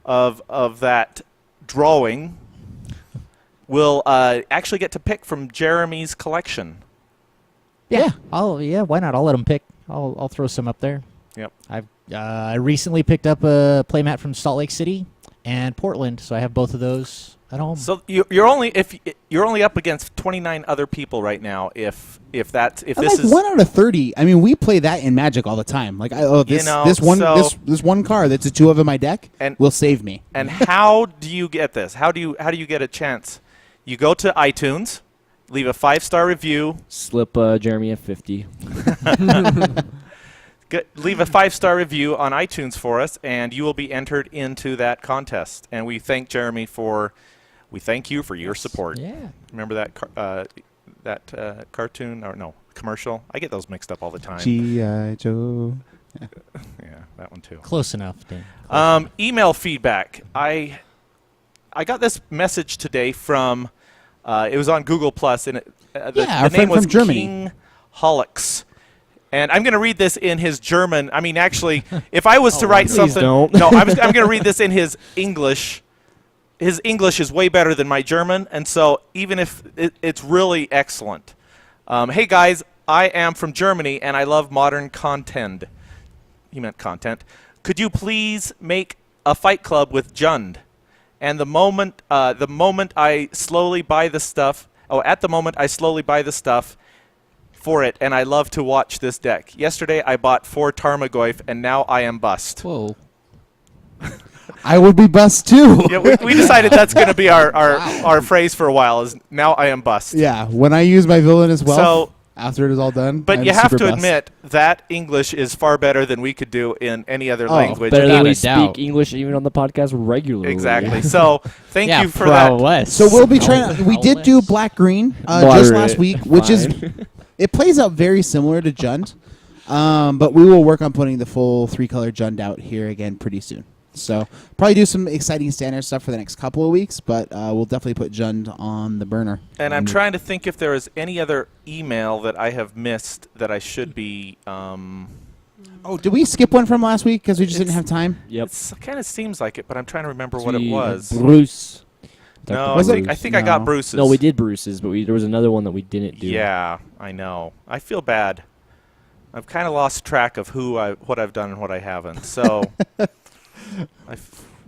of that drawing will actually get to pick from Jeremy's collection. Yeah. Why not? I'll let him pick. I'll throw some up there. Yep. I recently picked up a playmat from Salt Lake City and Portland, so I have both of those at home. So you're only up against 29 other people right now. If And this like is 1 out of 30. I mean, we play that in Magic all the time. Like, this one card that's a 2 of in my deck And- will save me. and how do you get this? How do you get a chance? You go to iTunes, leave a 5-star review. slip Jeremy a 50. Leave a 5-star review on iTunes for us, and you will be entered into that contest. And we thank Jeremy we thank you for your support. yeah. Remember that cartoon or no commercial? I get those mixed up all the time. G.I. Joe. Yeah, that one too. Close enough, Dan. Email feedback. I got this message today from. It was on Google Plus, and Yeah, the our name friend was from Germany. King Hollix. And I'm going to read this in his German. I mean, actually, if I was to write please something, don't. no, I'm going to read this in his English. His English is way better than my German, and so even if it's really excellent. Hey guys, I am from Germany and I love modern content. He meant content. Could you please make a fight club with Jund? And the moment I slowly buy the stuff. Oh, at the moment I slowly buy the stuff for it, and I love to watch this deck. Yesterday I bought 4 Tarmogoyf, and now I am bust. Whoa. I would be bust too. Yeah, we decided that's going to be our phrase for a while. Is now I am bust. Yeah, when I use my villainous wealth So, after it is all done. but I'm you have super to bust. admit that English is far better than we could do in any other Oh, language. Better Without than we a doubt. speak English even on the podcast regularly. Exactly. So thank yeah, you for that. less. So we'll be trying. We did do Howless. black green just Moderate, last week, which is fine. it plays out very similar to Jund, but we will work on putting the full 3-color Jund out here again pretty soon. So probably do some exciting standard stuff for the next couple of weeks, but we'll definitely put Jund on the burner. And I'm trying to think if there is any other email that I have missed that I should be. Oh, did we skip one from last week because we just didn't have time? Yep. It kind of seems like it, but I'm trying to remember what it was. Bruce. No, Was it? I think I got No. Bruce's. No, we did Bruce's, but there was another one that we didn't do. Yeah, I know. I feel bad. I've kind of lost track of what I've done and what I haven't. So,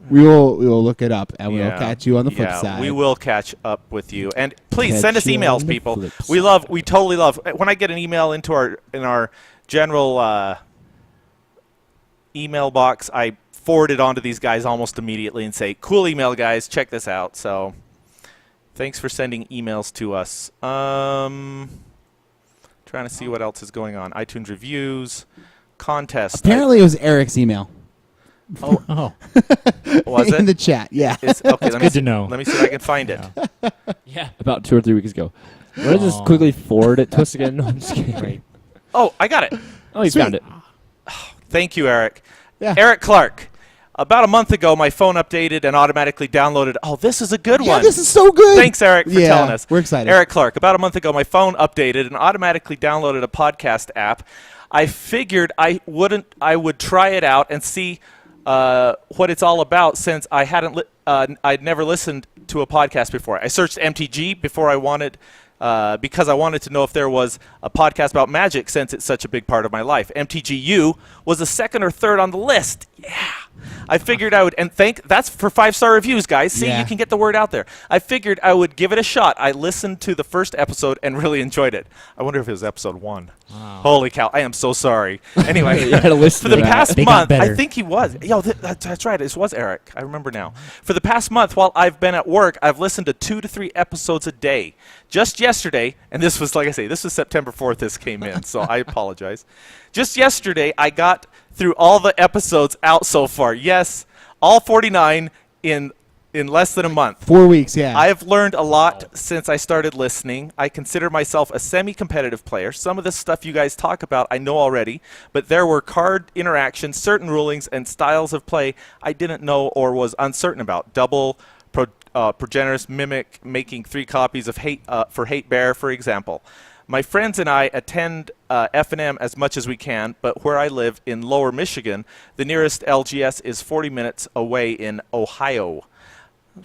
We will look it up and we'll Yeah. catch you on the flip yeah, side. we will catch up with you. And please Catch send us you on emails, the people. flip We totally love when I get an email into our general email box. I forward it on to these guys almost immediately and say, "Cool email, guys. Check this out." So, thanks for sending emails to us. Trying to see what else is going on. iTunes reviews, contest. Apparently, it was Eric's email. Oh, Was it? in the chat? Yeah. It's, okay, let me good see, to know. Let me see if I can find it. Yeah. About 2 or 3 weeks ago. Want to just Aw. quickly forward it to us again? No, I'm just kidding. Right. Oh, I got it. Oh, you Sweet. found it. Thank you, Eric. Yeah. Eric Clark. About a month ago, my phone updated and automatically downloaded. Oh, this is a good Yeah, one. this is so good. Thanks, Eric, for Yeah, telling us. we're excited. Eric Clark. About a month ago, my phone updated and automatically downloaded a podcast app. I figured I would try it out and see what it's all about since I hadn't I'd never listened to a podcast before. I searched MTG before because I wanted to know if there was a podcast about Magic since it's such a big part of my life. MTGYou was the second or third on the list. Yeah. I figured I would, and that's for 5-star reviews, guys. See, Yeah. you can get the word out there. I figured I would give it a shot. I listened to the first episode and really enjoyed it. I wonder if it was episode 1. Wow. Holy cow, I am so sorry. Anyway, You had to listen for the to that. past They got month, I better. think he was. Yo, that's right. This was Eric. I remember now. For the past month, while I've been at work, I've listened to 2 to 3 episodes a day. Just yesterday, and this was, like I say, this was September 4th this came in, so I apologize. Just yesterday, I got through all the episodes out so far. Yes, all 49 in less than a month. 4 weeks, yeah. I have learned a lot since I started listening. I consider myself a semi-competitive player. Some of the stuff you guys talk about I know already, but there were card interactions, certain rulings, and styles of play I didn't know or was uncertain about. Double Progenerous Mimic, making 3 copies of Hate for Hate Bear, for example. My friends and I attend F&M as much as we can, but where I live in Lower Michigan, the nearest LGS is 40 minutes away in Ohio.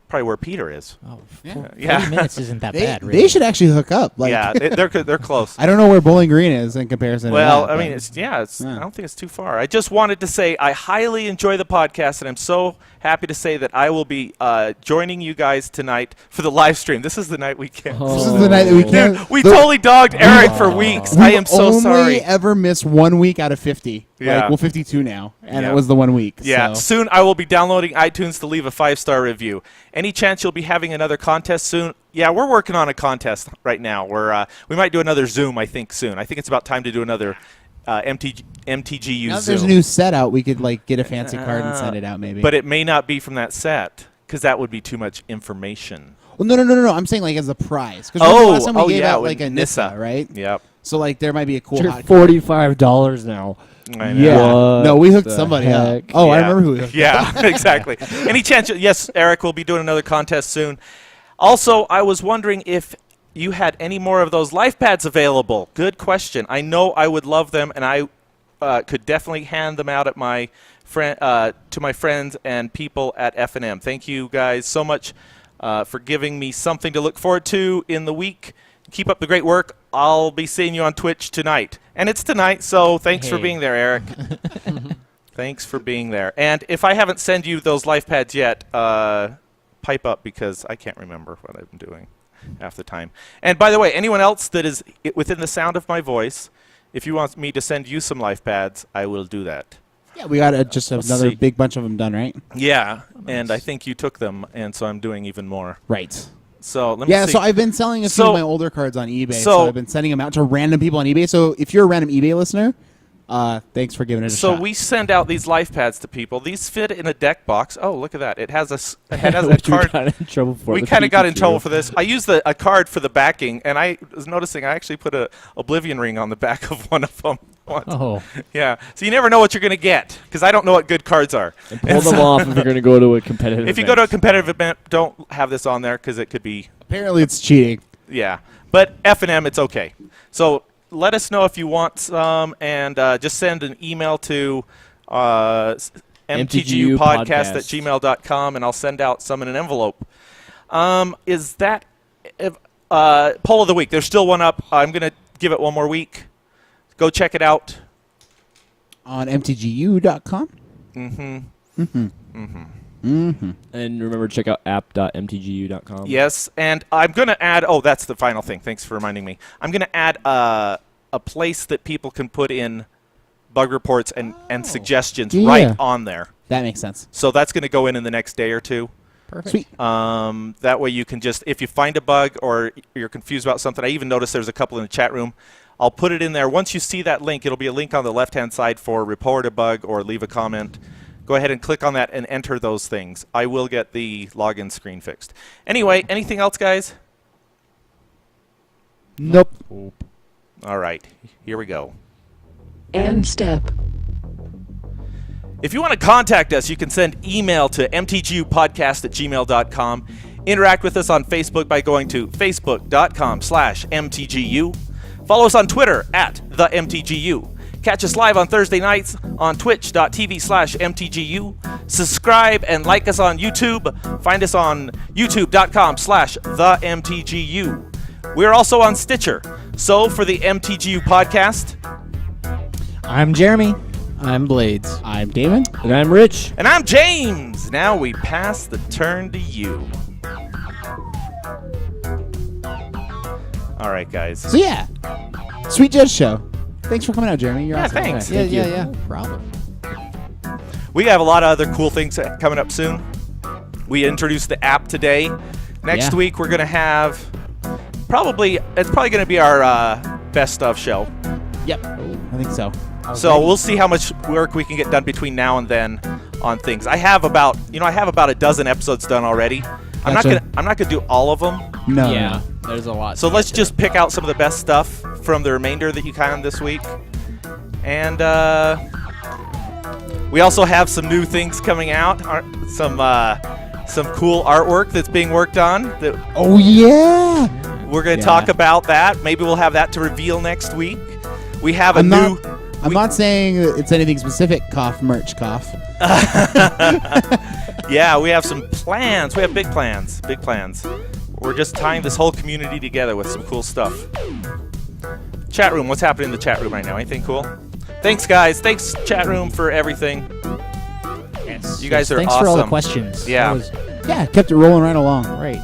Probably where Peter is. Oh, Yeah. 40 minutes isn't that they, bad, really. they should actually hook up. Like, Yeah, they're close. I don't know where Bowling Green is in comparison. Well, to that, I mean, but- I don't think it's too far. I just wanted to say I highly enjoy the podcast, and I'm so happy to say that I will be joining you guys tonight for the live stream. This is the night we can't. This is the night that we can't. We the- totally dogged Eric for weeks. We've I am so only sorry. ever missed 1 week out of 50. Yeah. Like, well, 52 now, and Yeah. it was the 1 week. Yeah, so. soon I will be downloading iTunes to leave a 5-star review. Any chance you'll be having another contest soon? Yeah, we're working on a contest right now. We might do another Zoom, I think, soon. I think it's about time to do another MTGYou Now that Zoom. there's a new set out, we could like get a fancy card and send it out, maybe. But it may not be from that set, because that would be too much information. well, no. I'm saying like as a prize. Because last time we gave out with like a Nissa. Nissa, right? Yep. So like there might be a cool You're hot card. $45 now. I know. Yeah. What No, we hooked the somebody heck? up. Oh, I Yeah. remember who we hooked up. Yeah, exactly. Any chance? Yes, Eric will be doing another contest soon. Also, I was wondering if you had any more of those life pads available. Good question. I know I would love them, and I could definitely hand them out at my to my friends and people at F&M. Thank you guys so much for giving me something to look forward to in the week. Keep up the great work. I'll be seeing you on Twitch tonight. And it's tonight, so thanks for Hey. being there, Eric. Thanks for being there. And if I haven't sent you those life pads yet, pipe up because I can't remember what I'm doing half the time. And by the way, anyone else that is within the sound of my voice, if you want me to send you some life pads, I will do that. Yeah, we got just another see. big bunch of them done, right? Yeah, and I think you took them, and so I'm doing even more. Right. So let me Yeah, see. so I've been selling a few So- of my older cards on eBay. so- So I've been sending them out to random people on eBay. So if you're a random eBay listener, Thanks for giving it a So shot. we send out these life pads to people. These fit in a deck box. Oh, look at that! It has a Which we card. got in trouble for. We the kind of got in Pikachu. trouble for this. I used a card for the backing, and I was noticing I actually put a Oblivion ring on the back of one of them. Once. Oh, Yeah, so you never know what you're going to get because I don't know what good cards are. And pull them off if you're going to go to a competitive If you event. go to a competitive event, don't have this on there because it could be, Apparently, it's cheating. yeah. But F&M, it's okay. So let us know if you want some, and just send an email to mtgupodcast@gmail.com, and I'll send out some in an envelope. Is that poll of the week? There's still one up. I'm going to give it one more week. Go check it out. On mtgu.com. And remember to check out app.mtgu.com. Yes, and I'm going to add, oh, that's the final thing. Thanks for reminding me. I'm going to add a place that people can put in bug reports and suggestions Yeah. right on there. That makes sense. So that's going to go in the next day or two. perfect. Sweet. That way you can just, if you find a bug or you're confused about something, I even noticed there's a couple in the chat room. I'll put it in there. Once you see that link, it'll be a link on the left-hand side for report a bug or leave a comment. Go ahead and click on that and enter those things. I will get the login screen fixed. Anyway, anything else, guys? Nope. All right, here we go. End step. If you want to contact us, you can send email to mtgupodcast@gmail.com. Interact with us on Facebook by going to facebook.com/mtgu. Follow us on Twitter @TheMTGU. Catch us live on Thursday nights on twitch.tv/mtgu. Subscribe and like us on YouTube. Find us on youtube.com/TheMTGU. We're also on Stitcher. So for the MTGU podcast, I'm Jeremy. I'm Blades. I'm Damon. And I'm Rich. and I'm James. Now we pass the turn to you. All right, guys. So yeah, Sweet Judge Show. Thanks for coming out, Jeremy. You're Yeah, awesome. thanks. Yeah. No problem. We have a lot of other cool things coming up soon. We introduced the app today. Next Yeah. week we're gonna have it's probably gonna be our best of show. Yep. I think so. So we'll see how much work we can get done between now and then on things. I have about a dozen episodes done already. I'm Gotcha. not gonna do all of them. No. Yeah, there's a lot. So let's just pick out some of the best stuff from the remainder that you can this week. And we also have some new things coming out. Some cool artwork that's being worked on. That Oh yeah. we're going to Yeah. talk about that. Maybe we'll have that to reveal next week. We have I'm not saying that it's anything specific. Cough merch. Cough. Yeah, we have some plans. We have big plans. Big plans. We're just tying this whole community together with some cool stuff. Chat room. What's happening in the chat room right now? Anything cool? Thanks, guys. Thanks, chat room, for everything. Yes. You guys are Thanks for all the awesome. questions. Yeah. That was Yeah, kept it rolling right along. great.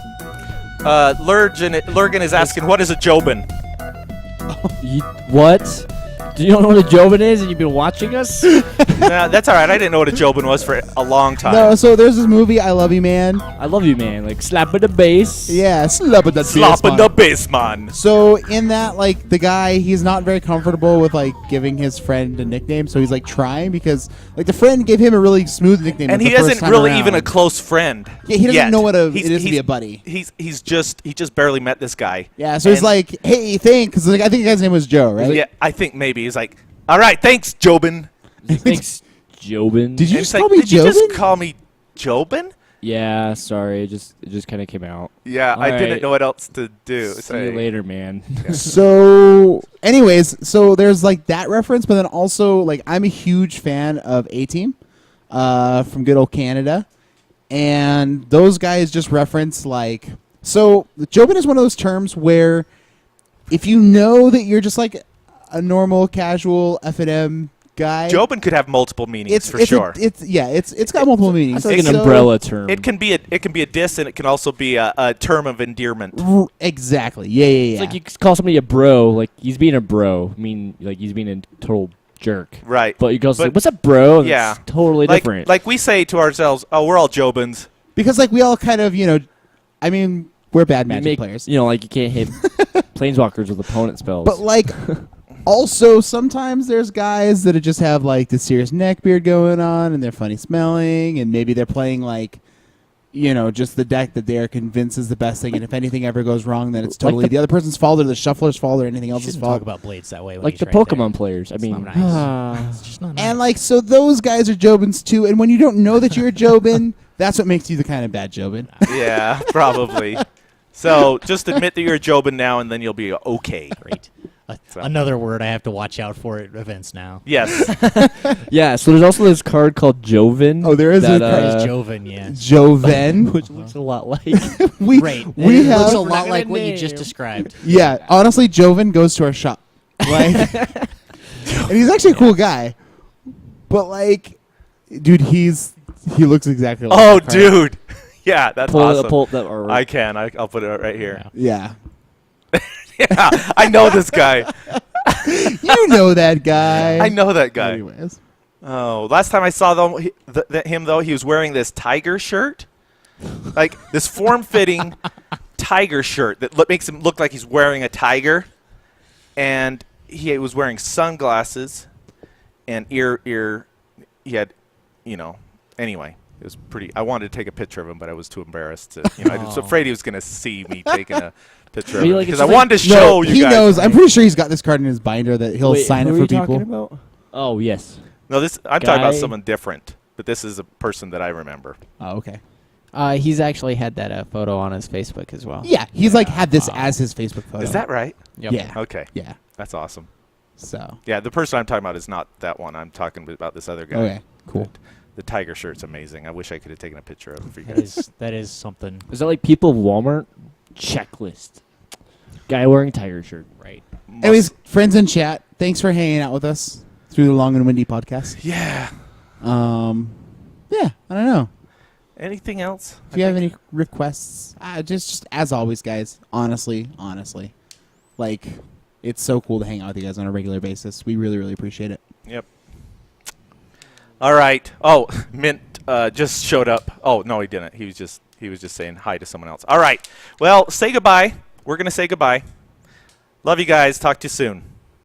Lurgan is asking, what is a Jobin? What? Do you don't know what a Jobin is and you've been watching us? Nah, that's all right. I didn't know what a Jobin was for a long time. No, so there's this movie, I Love You, Man. I love you, man. Like, slap at the bass. Yeah, slap at that Slop in bass, the man. basement. So in that, like, the guy, he's not very comfortable with, like, giving his friend a nickname, so he's, like, trying because, like, the friend gave him a really smooth nickname. And the he first isn't time really around. even a close friend. Yeah, he doesn't yet. know what it He's- is to be he's- a buddy. He just barely met this guy. Yeah, so he's And- like, hey, thanks. Like, I think the guy's name was Joe, right? Yeah, I think maybe he's like, all right, thanks, Jobin. Thanks, Jobin. Did you And just it's call like, me did you just Jobin? call me Jobin? Yeah, sorry. It just kind of came out. Yeah, All I didn't right. know what else to do. See you later, man. So, anyways, so there's like that reference, but then also like I'm a huge fan of A-Team, from good old Canada, and those guys just reference like so. Jobin is one of those terms where if you know that you're just like a normal, casual F&M guy, Jobin could have multiple meanings it's for it's sure. it's got multiple meanings. That's like an So- umbrella term. It can be a diss, and it can also be a term of endearment. Exactly. Yeah. It's like you call somebody a bro, like he's being a bro. I mean, like he's being a total jerk. Right. But you go, But- what's up, bro? And Yeah. It's totally like, different. Like we say to ourselves, oh, we're all Jobins. because like we all kind of I mean we're bad You Magic make- players. You know, like you can't hit planeswalkers with opponent spells. But like, Also, sometimes there's guys that just have like the serious neck beard going on, and they're funny smelling, and maybe they're playing like, just the deck that they are convinced is the best thing. And if anything ever goes wrong, then it's totally the other person's fault or the shuffler's fault or anything else's Shouldn't fault. talk about Blades that way. When Like he's the right Pokemon there. players. I It's mean, not nice. It's just not nice. And so those guys are Jobins too. And when you don't know that you're a Jobin, that's what makes you the kind of bad Jobin. Yeah, probably. So just admit that you're a Jobin now, and then you'll be okay. Great. So- Another word I have to watch out for at events now. Yes. yeah. So there's also this card called Joven. Oh, there is that, a That is uh, Joven, yeah. Joven. which looks a lot like. we Great. we It have looks a We're not lot gonna like what you name. just described. Yeah, honestly, Joven goes to our shop. Like, and he's actually a cool guy. But dude, he looks exactly like Oh, that card. dude. Yeah, that's awesome. pull up that artwork. I can. I'll put it right here. Yeah. Yeah, I know this guy. You know that guy. I know that guy. Anyways. Oh, last time I saw him, though, he was wearing this tiger shirt. Like, this form-fitting tiger shirt that makes him look like he's wearing a tiger. And he was wearing sunglasses and he had, anyway. It was pretty. I wanted to take a picture of him, but I was too embarrassed to. I was afraid he was going to see me taking a picture of Maybe him like because it's I like- wanted to show you he guys. knows. I'm pretty sure he's got this card in his binder that he'll Wait, sign who it are for you people. talking about? Oh yes. No, I'm talking about Guy- someone different, but this is a person that I remember. Oh, okay. He's actually had that photo on his Facebook as well. Yeah, he's had this as his Facebook photo. Is that right? Yep. Yeah. Okay, Yeah. that's awesome. So. Yeah, the person I'm talking about is not that one. I'm talking about this other guy. Okay. Cool. The tiger shirt's amazing. I wish I could have taken a picture of it for you That guys. is something. Is that like people Walmart checklist? Guy wearing tiger shirt. Right. Anyways, friends in chat, thanks for hanging out with us through the Long and Windy podcast. Yeah. Yeah, I don't know. Anything else? If you have any requests, just as always, guys. Honestly, it's so cool to hang out with you guys on a regular basis. We really, really appreciate it. Yep. All right. Oh, Mint just showed up. Oh no, he didn't. He was just saying hi to someone else. All right. Well, say goodbye. We're gonna say goodbye. Love you guys. Talk to you soon.